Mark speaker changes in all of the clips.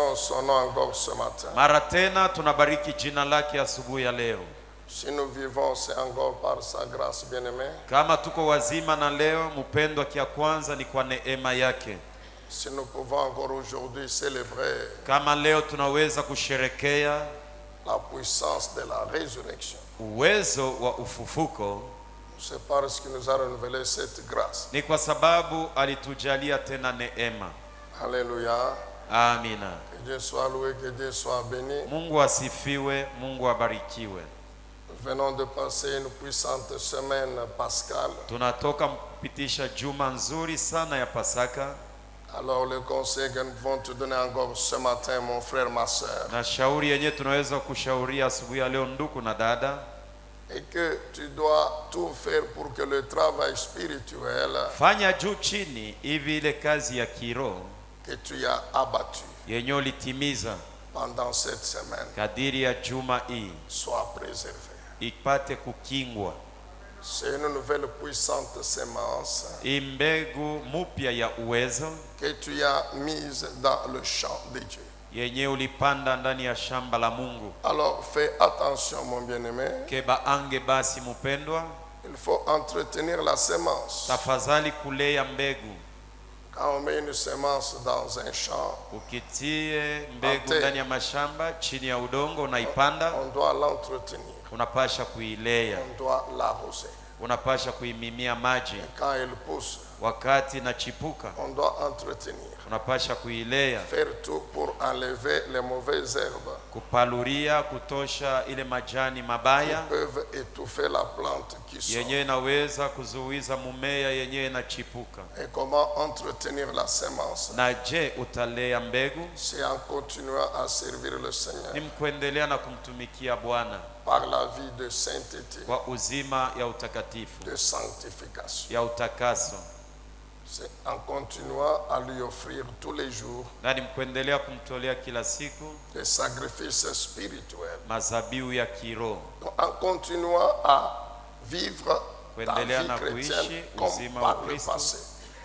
Speaker 1: bénissons son nom encore ce matin.
Speaker 2: Mara tena tunabariki jina lake asubuhi ya leo.
Speaker 1: Si nous vivons, c'est encore par sa grâce bien-aimée.
Speaker 2: Kama tuko wazima na leo, mpendwa, kia kwanza ni kwa neema yake.
Speaker 1: Si nous pouvons encore aujourd'hui célébrer
Speaker 2: Kama leo tunaweza kusherekea
Speaker 1: la puissance de la résurrection,
Speaker 2: uwezo wa ufufuko,
Speaker 1: c'est parce qu'il nous a renouvelé cette grâce.
Speaker 2: ni kwa sababu alitujalia tena neema.
Speaker 1: Alléluia.
Speaker 2: Amina.
Speaker 1: Que Dieu soit loué, que Dieu soit béni.
Speaker 2: Mungu asifiwe, Mungu abarikiwe.
Speaker 1: Nous venons de passer une puissante semaine pascale.
Speaker 2: Tunatoka kupitisha juma nzuri sana ya Pasaka.
Speaker 1: Alors le conseil que nous pouvons te donner encore ce matin, mon frère, ma soeur,
Speaker 2: Na shauri yenye tunaweza kushauria asubuhi ya leo, ndugu na dada,
Speaker 1: et que tu dois tout faire pour que le travail spirituel
Speaker 2: fanya juu chini hivi ile kazi ya kiroho
Speaker 1: que tu as abattu
Speaker 2: yenye ulitimiza
Speaker 1: pendant cette semaine
Speaker 2: kadiri ya juma hii
Speaker 1: soit préservé.
Speaker 2: ipate kukingwa.
Speaker 1: C'est une nouvelle puissante sémence
Speaker 2: Imbegu mupya ya uwezo
Speaker 1: que tu as mise dans le champ de Dieu.
Speaker 2: yenye ulipanda ndani ya shamba la Mungu.
Speaker 1: Alors fais attention, mon bien-aimé,
Speaker 2: Keba ange basi mpendwa,
Speaker 1: il faut entretenir la sémence.
Speaker 2: tafadhali kulea mbegu.
Speaker 1: Quand on met une sémence dans un champ,
Speaker 2: Ukitie mbegu
Speaker 1: Ante.
Speaker 2: ndani ya mashamba chini ya udongo, unaipanda,
Speaker 1: on doit l'entretenir,
Speaker 2: unapasha kuilea,
Speaker 1: on doit l'arroser.
Speaker 2: unapasha kuimimia maji.
Speaker 1: Et quand elle pousse,
Speaker 2: Wakati inachipuka,
Speaker 1: on doit entretenir,
Speaker 2: unapasha kuilea,
Speaker 1: faire tout pour enlever les mauvaises herbes
Speaker 2: kupaluria, kutosha ile majani
Speaker 1: qui
Speaker 2: mabaya
Speaker 1: peuvent étouffer la plante qui sort.
Speaker 2: yenye inaweza kuzuiza mumea yenye inachipuka.
Speaker 1: Et comment entretenir la sémence?
Speaker 2: Na je, utalea mbegu?
Speaker 1: C'est en continuant à servir le Seigneur
Speaker 2: Ni mkuendelea na kumtumikia Bwana
Speaker 1: par la vie de sainteté,
Speaker 2: kwa uzima ya utakatifu,
Speaker 1: de sanctification.
Speaker 2: ya utakaso.
Speaker 1: C'est en continuant à lui offrir tous les jours
Speaker 2: Na ni mkuendelea kumtolea kila siku
Speaker 1: des sacrifices spirituels.
Speaker 2: mazabiu ya kiroho,
Speaker 1: En continuant à vivre ta
Speaker 2: kuendelea
Speaker 1: vie
Speaker 2: na
Speaker 1: chrétienne
Speaker 2: kuishi
Speaker 1: comme
Speaker 2: uzima
Speaker 1: par
Speaker 2: wa
Speaker 1: le
Speaker 2: Kristo
Speaker 1: passé,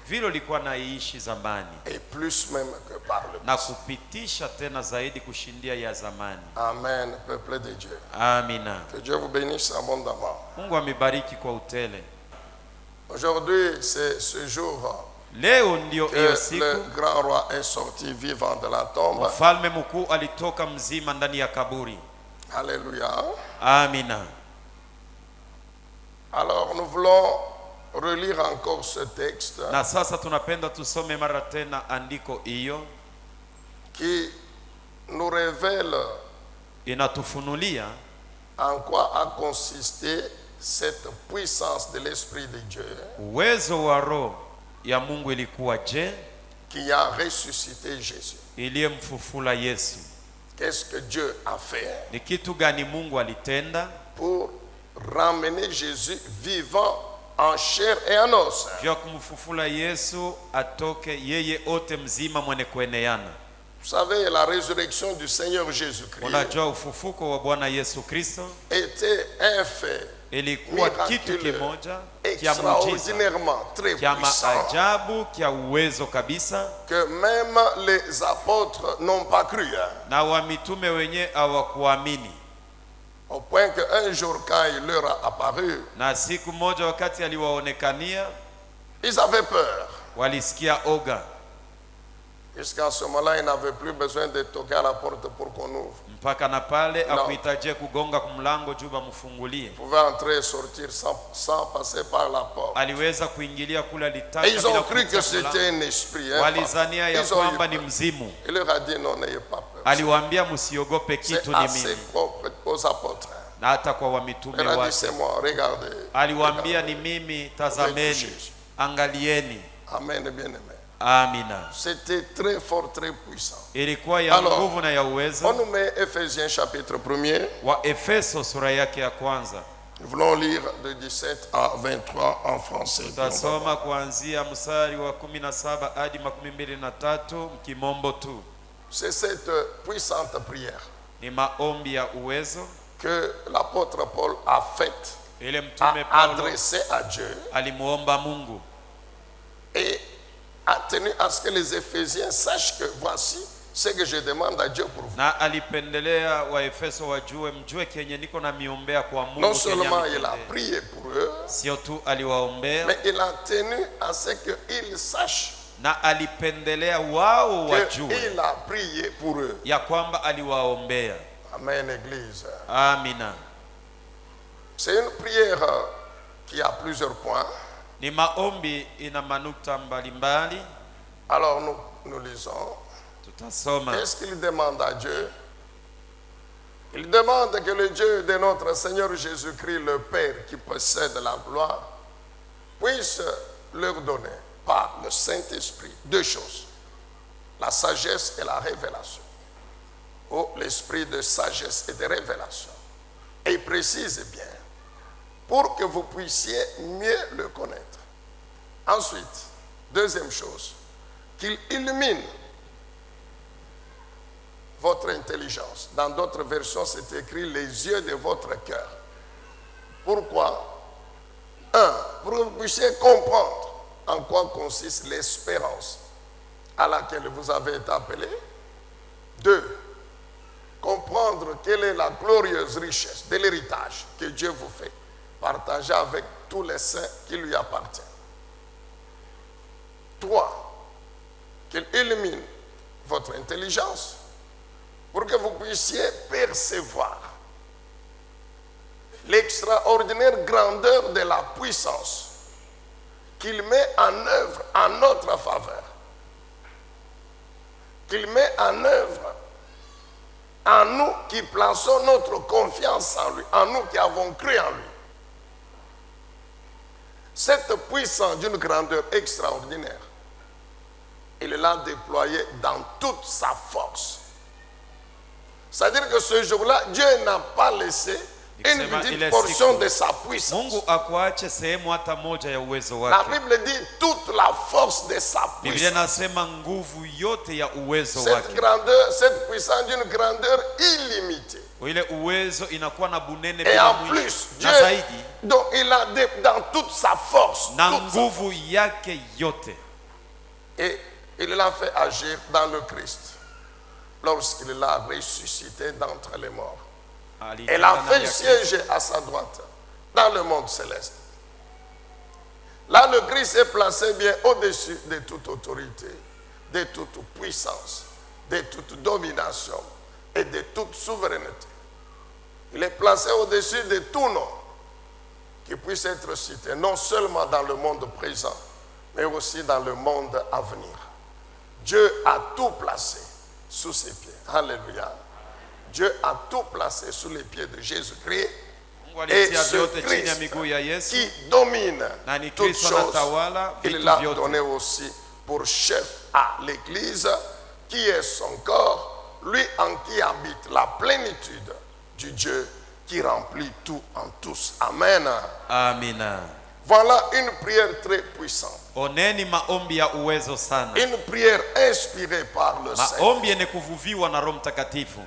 Speaker 2: vile ulikuwa naishi zamani,
Speaker 1: et plus même que par le
Speaker 2: na
Speaker 1: passé.
Speaker 2: kupitisha tena zaidi kushindia ya zamani.
Speaker 1: Amen, peuple de Dieu.
Speaker 2: Amina.
Speaker 1: Que Dieu vous bénisse abondamment.
Speaker 2: Mungu amebariki kwa utele.
Speaker 1: Aujourd'hui, c'est ce jour
Speaker 2: Leo ndio
Speaker 1: que
Speaker 2: hiyo
Speaker 1: le
Speaker 2: siku
Speaker 1: grand roi est sorti vivant de la tombe.
Speaker 2: mfalme mkuu alitoka mzima ndani ya kaburi.
Speaker 1: Alléluia.
Speaker 2: Amina.
Speaker 1: Alors nous voulons relire encore ce texte
Speaker 2: Na sasa tunapenda tusome mara tena andiko hiyo,
Speaker 1: qui nous révèle
Speaker 2: inatufunulia
Speaker 1: en quoi a consisté cette puissance de l'Esprit de Dieu
Speaker 2: uwezo wa roho ya Mungu ilikuwa je,
Speaker 1: qui a ressuscité Jésus.
Speaker 2: iliyemfufula Yesu.
Speaker 1: Qu'est-ce que Dieu a fait
Speaker 2: Ni kitu gani Mungu alitenda
Speaker 1: pour ramener Jésus vivant en chair et en os?
Speaker 2: vya kumfufula Yesu atoke yeye ote mzima mwenye kueneana?
Speaker 1: Vous savez, la résurrection du Seigneur Jésus-Christ
Speaker 2: Unajua ufufuko wa Bwana Yesu Kristo
Speaker 1: était un fait
Speaker 2: ilikuwa kitu
Speaker 1: miraculeux,
Speaker 2: kimoja kia muujiza,
Speaker 1: extraordinairement très
Speaker 2: kia
Speaker 1: puissant,
Speaker 2: maajabu, kia uwezo kabisa,
Speaker 1: que même les apôtres n'ont pas cru.
Speaker 2: na wa mitume wenye hawakuamini.
Speaker 1: Au point qu'un jour, quand il leur a apparu,
Speaker 2: Na siku moja wakati aliwaonekania,
Speaker 1: ils avaient peur.
Speaker 2: walisikia oga,
Speaker 1: Jusqu'à ce moment-là, ils n'avaient plus besoin de toquer à la porte pour qu'on ouvre.
Speaker 2: mpaka na pale
Speaker 1: No.
Speaker 2: akuhitajia kugonga kumlango juu bamfungulie.
Speaker 1: Ils pouvaient entrer et sortir sans passer par la porte.
Speaker 2: Aliweza kuingilia kule
Speaker 1: Et
Speaker 2: alitaka
Speaker 1: ils ont
Speaker 2: bila
Speaker 1: cru que
Speaker 2: kupitia
Speaker 1: c'était
Speaker 2: mlango.
Speaker 1: un esprit. Hein,
Speaker 2: Walizania ya
Speaker 1: ils ont eu
Speaker 2: kwamba ni
Speaker 1: peur.
Speaker 2: mzimu.
Speaker 1: Il leur a dit non, n'ayez pas peur.
Speaker 2: Aliwaambia msiogope
Speaker 1: C'est
Speaker 2: kitu, ni
Speaker 1: assez
Speaker 2: mimi.
Speaker 1: aux apôtres.
Speaker 2: Na hata kwa
Speaker 1: Il
Speaker 2: wamitume
Speaker 1: leur a dit
Speaker 2: wake
Speaker 1: c'est moi, regardez.
Speaker 2: aliwaambia
Speaker 1: Regardez.
Speaker 2: ni mimi, tazameni, angalieni.
Speaker 1: Amen, bien-aimé.
Speaker 2: Amina.
Speaker 1: C'était très fort, très puissant.
Speaker 2: Ilikuwa ya
Speaker 1: Alors,
Speaker 2: nguvu na ya
Speaker 1: On
Speaker 2: uwezo.
Speaker 1: nous met Ephésiens chapitre 1er.
Speaker 2: Wa Efeso sura yake ya kwanza,
Speaker 1: Nous voulons lire de 17 à 23 en français.
Speaker 2: tutasoma kuanzia mstari wa 17 hadi 23 mkimombo tu.
Speaker 1: C'est cette puissante prière
Speaker 2: Ni maombi ya uwezo
Speaker 1: que l'apôtre Paul a faite,
Speaker 2: ile
Speaker 1: a
Speaker 2: mtume Paulo
Speaker 1: adressée à Dieu
Speaker 2: alimuomba Mungu
Speaker 1: et a tenu à ce que les Éphésiens sachent que voici ce que je demande à Dieu pour vous.
Speaker 2: Na alipendelea Waefeso wajue mjue kenye niko na miombea kwa Mungu.
Speaker 1: Non seulement il a prié pour eux,
Speaker 2: sio tu aliwaombea,
Speaker 1: mais il a tenu à ce qu'ils sachent
Speaker 2: na alipendelea wao wajue
Speaker 1: qu'il a prié pour eux.
Speaker 2: ya kwamba aliwaombea.
Speaker 1: Amen, Église.
Speaker 2: Amina.
Speaker 1: C'est une prière qui a plusieurs points.
Speaker 2: Ni maombi ina manukta mbalimbali.
Speaker 1: Alors nous lisons.
Speaker 2: Tutasoma.
Speaker 1: Qu'est-ce qu'il demande à Dieu? Il demande que le Dieu de notre Seigneur Jésus-Christ, le Père qui possède la gloire, puisse leur donner par le Saint-Esprit deux choses: la sagesse et la révélation. Oh, l'esprit de sagesse et de révélation. Et il précise bien, pour que vous puissiez mieux le connaître. Ensuite, deuxième chose, qu'il illumine votre intelligence. Dans d'autres versions, c'est écrit les yeux de votre cœur. Pourquoi? Un, pour que vous puissiez comprendre en quoi consiste l'espérance à laquelle vous avez été appelés. Deux, comprendre quelle est la glorieuse richesse de l'héritage que Dieu vous fait partager avec tous les saints qui lui appartiennent. Trois, qu'il illumine votre intelligence pour que vous puissiez percevoir l'extraordinaire grandeur de la puissance qu'il met en œuvre en notre faveur, qu'il met en œuvre en nous qui plaçons notre confiance en lui, en nous qui avons cru en lui. Cette puissance d'une grandeur extraordinaire, il l'a déployée dans toute sa force. C'est-à-dire que ce jour-là, Dieu n'a pas laissé une petite portion de sa puissance. La Bible dit toute la force de sa puissance. Cette grandeur, cette puissance d'une grandeur illimitée. Et en plus, Dieu, donc il a dans toute sa force. Et il l'a fait agir dans le Christ lorsqu'il l'a ressuscité d'entre les morts. Elle a fait siéger à sa droite dans le monde céleste. Là, le Christ est placé bien au-dessus de toute autorité, de toute puissance, de toute domination et de toute souveraineté. Il est placé au-dessus de tout nom qui puisse être cité, non seulement dans le monde présent, mais aussi dans le monde à venir. Dieu a tout placé sous ses pieds. Alléluia. Dieu a tout placé sous les pieds de Jésus-Christ. Et ce Christ qui domine toutes choses, il l'a donné aussi pour chef à l'Église, qui est son corps, lui en qui habite la plénitude du Dieu qui remplit tout en tous. Amen.
Speaker 2: Amen.
Speaker 1: Voilà une prière très puissante.
Speaker 2: Oneni maombi ya uwezo sana.
Speaker 1: Une prière inspirée par le Saint.
Speaker 2: Maombi yenye kuvuviwa na Roho Mtakatifu.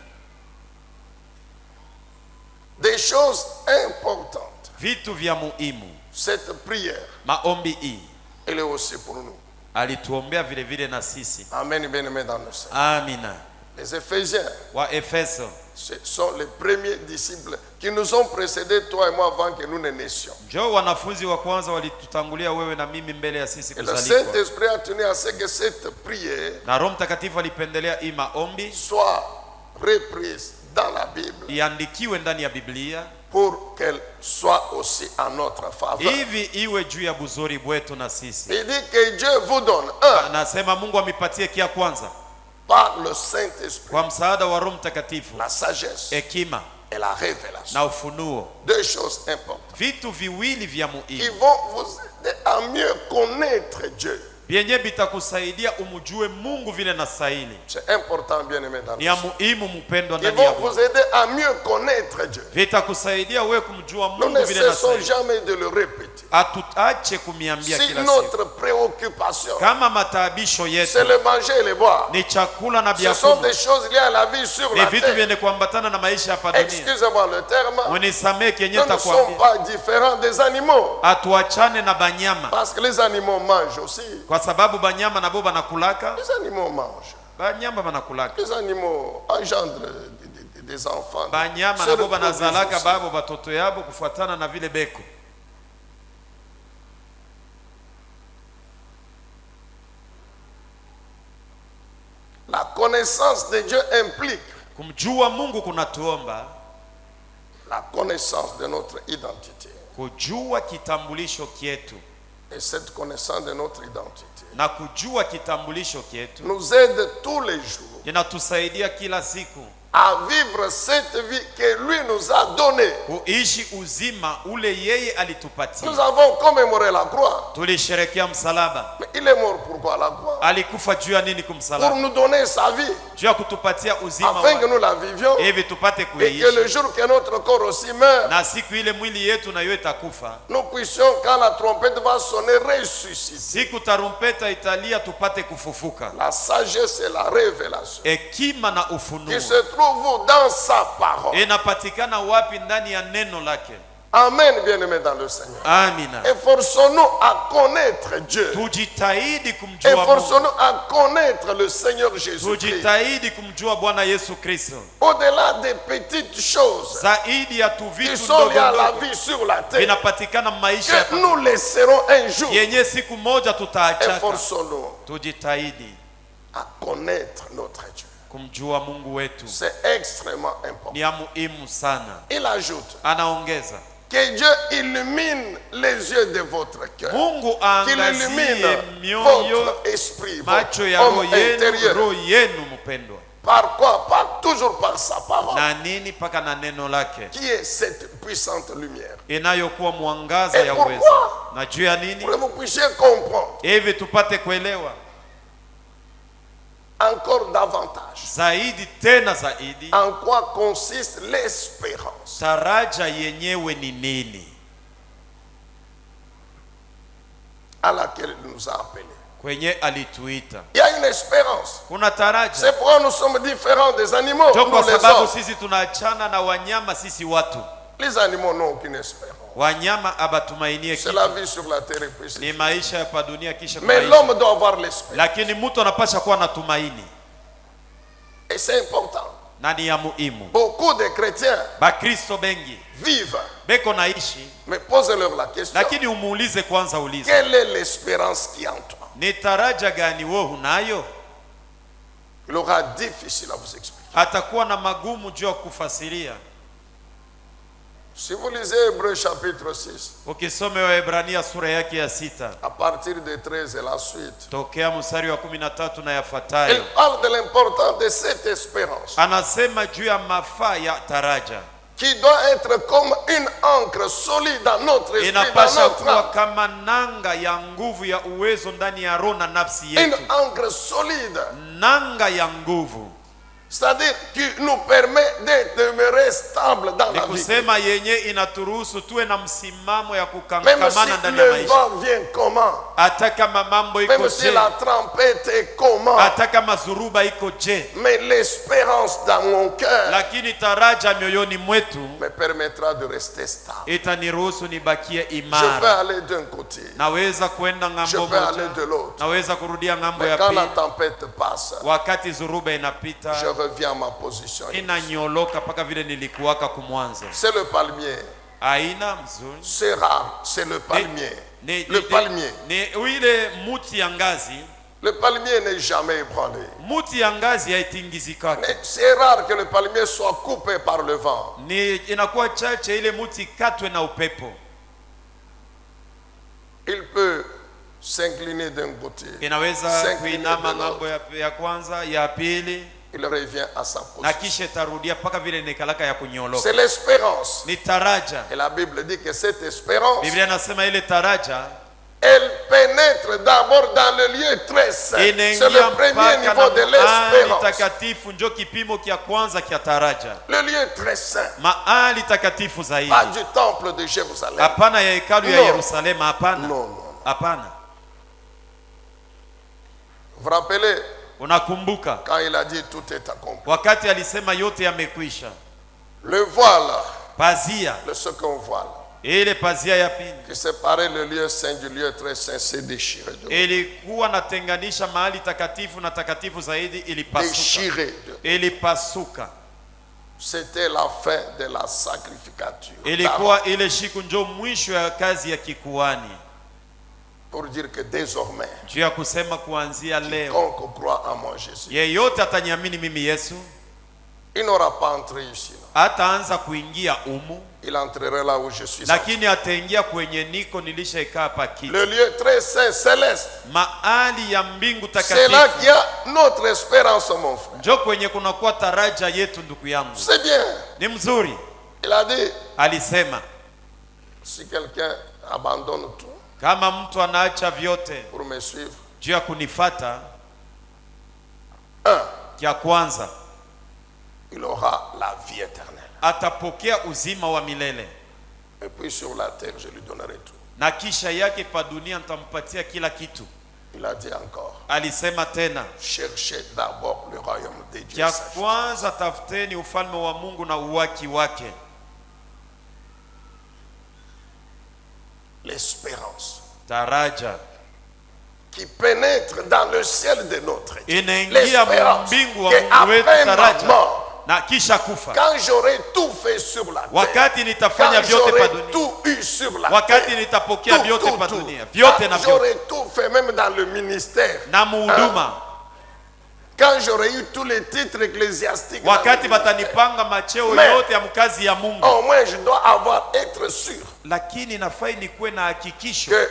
Speaker 1: Des choses importantes.
Speaker 2: Vitu vya muhimu.
Speaker 1: Cette prière,
Speaker 2: maombi hii,
Speaker 1: elle est aussi pour nous.
Speaker 2: Alituombea vile vile na sisi.
Speaker 1: Amen, bien-aimés dans le Seigneur.
Speaker 2: Amina.
Speaker 1: Les Éphésiens,
Speaker 2: Waefeso,
Speaker 1: ce sont les premiers disciples qui nous ont précédés, toi et moi, avant que nous ne naissions.
Speaker 2: Njoo wanafunzi wa kwanza walitutangulia wewe na mimi mbele ya sisi
Speaker 1: Et le
Speaker 2: kuzaliwa.
Speaker 1: Saint-Esprit a tenu à ce que cette prière
Speaker 2: Na Roho Mtakatifu alipendelea hii maombi
Speaker 1: soit reprise dans la Bible
Speaker 2: iandikiwe ndani ya Biblia
Speaker 1: pour qu'elle soit aussi en notre faveur.
Speaker 2: hivi iwe juu ya buzuri bwetu na sisi.
Speaker 1: Il dit que Dieu vous donne un,
Speaker 2: Anasema Mungu amipatie kia kwanza
Speaker 1: par le Saint-Esprit,
Speaker 2: kwa msaada wa Roho Mtakatifu,
Speaker 1: la sagesse
Speaker 2: hekima
Speaker 1: et la révélation.
Speaker 2: na ufunuo.
Speaker 1: Deux choses importantes
Speaker 2: Vitu viwili vya
Speaker 1: qui
Speaker 2: muhimu
Speaker 1: vont vous aider à mieux connaître Dieu.
Speaker 2: vyenye vitakusaidia umjue Mungu vile na stahili.
Speaker 1: C'est important, bien-aimé dans
Speaker 2: Ni
Speaker 1: le
Speaker 2: ya
Speaker 1: Seigneur.
Speaker 2: muhimu mpendwa
Speaker 1: Qui
Speaker 2: ndani ya
Speaker 1: vont
Speaker 2: Mungu.
Speaker 1: vous aider à mieux connaître Dieu.
Speaker 2: Vitakusaidia wewe kumjua
Speaker 1: Nous
Speaker 2: Mungu
Speaker 1: ne
Speaker 2: vile na
Speaker 1: cessons
Speaker 2: stahili.
Speaker 1: jamais de le répéter.
Speaker 2: Atutache kumiambia
Speaker 1: Si
Speaker 2: kila siku.
Speaker 1: notre préoccupation,
Speaker 2: Kama mataabisho
Speaker 1: c'est
Speaker 2: yetu
Speaker 1: le manger et le boire,
Speaker 2: ni chakula na
Speaker 1: ce sont
Speaker 2: vyakula,
Speaker 1: des choses liées à la vie sur
Speaker 2: ni
Speaker 1: la
Speaker 2: vitu
Speaker 1: terre.
Speaker 2: vyenye kuambatana na maisha hapa dunia.
Speaker 1: Excusez-moi le terme,
Speaker 2: Unisamee kenye
Speaker 1: nous ne sommes
Speaker 2: takwambia.
Speaker 1: pas différents des animaux.
Speaker 2: Atuachane na banyama,
Speaker 1: Parce que les animaux mangent aussi.
Speaker 2: kwa sababu banyama nabo banakulaka,
Speaker 1: Les animaux mangent.
Speaker 2: banyama banakulaka.
Speaker 1: Les animaux engendrent des enfants.
Speaker 2: Banyama nabo banazalaka babo batoto yabo kufuatana na vile beko.
Speaker 1: La connaissance de Dieu implique
Speaker 2: kumjua Mungu kunatuomba
Speaker 1: la connaissance de notre identité.
Speaker 2: Kujua kitambulisho kietu.
Speaker 1: Et cette connaissance de notre identité
Speaker 2: na kujua kitambulisho kietu
Speaker 1: nous aide tous les jours
Speaker 2: inatusaidia kila siku
Speaker 1: à vivre cette vie que lui nous a donnée.
Speaker 2: Kuishi uzima ule yeye alitupatia.
Speaker 1: Nous avons commémoré la croix.
Speaker 2: Tulisherehekea msalaba.
Speaker 1: Mais il est mort pourquoi la croix?
Speaker 2: Alikufa juu ya nini kumsalaba?
Speaker 1: Pour nous donner sa vie.
Speaker 2: Juu ya kutupatia uzima
Speaker 1: afin que nous la vivions.
Speaker 2: Hivi tupate kuishi.
Speaker 1: Et que le jour que notre corps aussi meurt,
Speaker 2: na siku ile mwili yetu nayo itakufa,
Speaker 1: nous puissions quand la trompette va sonner ressusciter.
Speaker 2: Siku tarumpeta italia tupate kufufuka.
Speaker 1: La sagesse et la révélation.
Speaker 2: Hekima na ufunuo.
Speaker 1: Qui se trouve dans sa parole.
Speaker 2: Inapatikana wapi? Ndani ya neno lake.
Speaker 1: Amen, bien-aimés dans le Seigneur.
Speaker 2: Amina.
Speaker 1: Efforçons-nous à connaître Dieu.
Speaker 2: Tujitahidi kumjua Mungu.
Speaker 1: Efforçons-nous à connaître le Seigneur Jésus.
Speaker 2: Tujitahidi kumjua Bwana Yesu Kristo.
Speaker 1: Au-delà des petites choses
Speaker 2: zaidi ya tu vitu
Speaker 1: qui sont liées à la vie sur la terre,
Speaker 2: vinapatikana maisha
Speaker 1: que nous laisserons un jour.
Speaker 2: Yenye siku moja tutaachaka.
Speaker 1: Efforçons-nous
Speaker 2: tujitahidi
Speaker 1: à connaître notre Dieu.
Speaker 2: Kumjua Mungu wetu.
Speaker 1: C'est extrêmement important.
Speaker 2: Ni ya muhimu sana.
Speaker 1: Il ajoute,
Speaker 2: anaongeza,
Speaker 1: que Dieu illumine les yeux de votre cœur.
Speaker 2: Mungu
Speaker 1: qu'il illumine votre esprit,
Speaker 2: macho ya
Speaker 1: votre homme intérieur.
Speaker 2: roho yenu mpendwa.
Speaker 1: Par quoi? Toujours par sa parole.
Speaker 2: Na nini? Paka na neno lake.
Speaker 1: Qui est cette puissante lumière?
Speaker 2: Inayokuwa mwangaza ya
Speaker 1: uwezo.
Speaker 2: Na juu ya nini?
Speaker 1: Pour que vous puissiez comprendre.
Speaker 2: Hivi tupate kuelewa.
Speaker 1: Encore davantage.
Speaker 2: Zaidi tena zaidi.
Speaker 1: En quoi consiste l'espérance?
Speaker 2: Taraja yenyewe ni nini?
Speaker 1: À laquelle il nous a appelés.
Speaker 2: Kwenye alituita.
Speaker 1: Il y a une espérance.
Speaker 2: Kuna taraja.
Speaker 1: C'est pourquoi nous sommes différents des animaux.
Speaker 2: Kwa sababu sisi tunaachana na wanyama, sisi watu.
Speaker 1: Les animaux n'ont aucune espérance.
Speaker 2: Wanyama abatumainie kitu.
Speaker 1: C'est la vie sur la terre et puis
Speaker 2: ni maisha ya dunia kisha
Speaker 1: mais l'homme doit avoir l'espérance.
Speaker 2: Lakini mtu anapaswa kuwa na tumaini.
Speaker 1: Et c'est important.
Speaker 2: Na ni ya muhimu.
Speaker 1: Beaucoup de chrétiens
Speaker 2: Bakristo bengi
Speaker 1: vivent.
Speaker 2: Beko naishi.
Speaker 1: Mais posez-leur la question.
Speaker 2: Lakini umuulize kwanza uliza.
Speaker 1: Quelle est l'espérance qui est en toi?
Speaker 2: Ni taraja gani wewe unayo?
Speaker 1: Il aura difficile à vous expliquer.
Speaker 2: Atakuwa na magumu juu ya kufasiria.
Speaker 1: Si vous lisez Hébreux chapitre 6,
Speaker 2: ukisome Waebrania sura yake ya 6
Speaker 1: à partir de 13 et la suite,
Speaker 2: tokea mstari wa 13 na
Speaker 1: il
Speaker 2: yafuatayo,
Speaker 1: parle de l'importance de cette espérance.
Speaker 2: Anasema juu ya mafaa ya taraja.
Speaker 1: Qui doit être comme une encre solide dans notre esprit, dans
Speaker 2: inapasha
Speaker 1: notre
Speaker 2: kuwa
Speaker 1: âme.
Speaker 2: kama nanga ya nguvu ya uwezo ndani ya roho na nafsi yetu.
Speaker 1: Une encre solide.
Speaker 2: Nanga ya nguvu.
Speaker 1: C'est-à-dire qui nous permet de demeurer stable dans la vie.
Speaker 2: Kusema yenye inaturuhusu tuwe na msimamo ya
Speaker 1: Même
Speaker 2: kukangamana
Speaker 1: si
Speaker 2: ndani ya
Speaker 1: le
Speaker 2: maisha.
Speaker 1: vent vient comment?
Speaker 2: Hata kama mambo iko
Speaker 1: Même si la tempête est comment?
Speaker 2: hata kama zuruba iko je.
Speaker 1: Mais l'espérance dans mon cœur
Speaker 2: Lakini taraja mioyoni mwetu
Speaker 1: me permettra de rester stable.
Speaker 2: itaniruhusu nibakie
Speaker 1: Je peux
Speaker 2: imara.
Speaker 1: aller d'un côté.
Speaker 2: Naweza kwenda
Speaker 1: Je
Speaker 2: ngambo
Speaker 1: peux aller
Speaker 2: moja.
Speaker 1: de l'autre.
Speaker 2: Naweza kurudia ngambo
Speaker 1: Mais
Speaker 2: ya
Speaker 1: quand la
Speaker 2: pili.
Speaker 1: tempête passe,
Speaker 2: Wakati zuruba inapita,
Speaker 1: je reviens à ma position.
Speaker 2: inanyoloka paka vile nilikuwaka kumwanzo.
Speaker 1: C'est le palmier.
Speaker 2: Aina mzuri.
Speaker 1: C'est rare. C'est le palmier. Le
Speaker 2: Ni
Speaker 1: palmier.
Speaker 2: ile muti ya ngazi.
Speaker 1: Le palmier n'est jamais ébranlé.
Speaker 2: Muti ya ngazi haitingizikaki.
Speaker 1: Mais c'est rare que le palmier soit coupé par le vent.
Speaker 2: Ni inakuwa chache ile muti katwe na upepo.
Speaker 1: Il peut s'incliner d'un côté.
Speaker 2: Inaweza kuinama ngambo ya kwanza, ya pili.
Speaker 1: Il revient à sa
Speaker 2: Na
Speaker 1: position.
Speaker 2: kisha tarudia paka vile nikalaka ya kunyoloka.
Speaker 1: C'est l'espérance.
Speaker 2: Ni taraja.
Speaker 1: Et la Bible dit que cette espérance,
Speaker 2: Biblia nasema ile taraja
Speaker 1: elle pénètre d'abord dans le lieu très saint. C'est
Speaker 2: inaingia
Speaker 1: le premier niveau de l'espérance.
Speaker 2: takatifu, njo kipimo kia kwanza kia taraja.
Speaker 1: Le lieu très saint.
Speaker 2: Mahali takatifu zaidi.
Speaker 1: Pas du temple de Jérusalem.
Speaker 2: Hapana ya hekalu ya Yerusalemu, hapana.
Speaker 1: Non.
Speaker 2: Hapana.
Speaker 1: Vous vous rappelez
Speaker 2: Unakumbuka
Speaker 1: quand il a dit tout est accompli.
Speaker 2: wakati alisema yote yamekwisha.
Speaker 1: Le voile,
Speaker 2: Pazia,
Speaker 1: le second voile,
Speaker 2: ile pazia ya pili
Speaker 1: qui séparait le lieu saint du lieu très saint s'est déchirée.
Speaker 2: ilikuwa natenganisha mahali takatifu na takatifu zaidi, ilipasuka.
Speaker 1: C'était la fin de la sacrificature.
Speaker 2: Ilikuwa ile siku ndio mwisho ya kazi ya kikuhani.
Speaker 1: Pour dire que désormais,
Speaker 2: juu ya kusema kuanzia leo,
Speaker 1: quiconque croit en moi Jésus,
Speaker 2: yeyote ataniamini mimi Yesu,
Speaker 1: il n'aura pas entré ici.
Speaker 2: Ataanza kuingia umu,
Speaker 1: il entrerait là où je suis.
Speaker 2: Lakini ataingia kwenye niko nilishaika hapa kiti.
Speaker 1: Le lieu très saint céleste.
Speaker 2: Mahali ya mbingu takatifu.
Speaker 1: C'est là qu'il y a notre espérance, mon frère.
Speaker 2: Ndio kwenye kunakuwa taraja yetu, ndugu yangu.
Speaker 1: C'est bien.
Speaker 2: Ni mzuri.
Speaker 1: Il a dit,
Speaker 2: alisema,
Speaker 1: si quelqu'un abandonne tout,
Speaker 2: kama mtu anaacha vyote
Speaker 1: pour me suivre,
Speaker 2: juu ya kunifata,
Speaker 1: kia
Speaker 2: kwanza,
Speaker 1: il aura la vie éternelle.
Speaker 2: Atapokea uzima wa milele.
Speaker 1: Et puis sur la terre, je lui donnerai tout.
Speaker 2: Na kisha yake pa dunia nitampatia kila kitu.
Speaker 1: Il a dit encore,
Speaker 2: alisema tena,
Speaker 1: cherchez d'abord le royaume de Dieu.
Speaker 2: Kia kwanza tafuteni ufalme wa Mungu na uwaki wake.
Speaker 1: L'espérance,
Speaker 2: taraja,
Speaker 1: qui pénètre dans le ciel de notre Dieu.
Speaker 2: L'espérance
Speaker 1: qu'après ma mort,
Speaker 2: na kisha kufa,
Speaker 1: quand j'aurai tout fait sur la terre,
Speaker 2: wakati nitafanya vyote pa dunia,
Speaker 1: tout eu sur la
Speaker 2: wakati
Speaker 1: terre,
Speaker 2: nitapokea vyote pa dunia, vyote na vyote,
Speaker 1: j'aurai tout fait même dans le ministère,
Speaker 2: na muhuduma,
Speaker 1: quand j'aurai eu tous les titres ecclésiastiques,
Speaker 2: wakati batanipanga macheo yote ya mkazi ya Mungu,
Speaker 1: au moins je dois être sûr,
Speaker 2: lakini nafai nikuwe na hakikisho
Speaker 1: que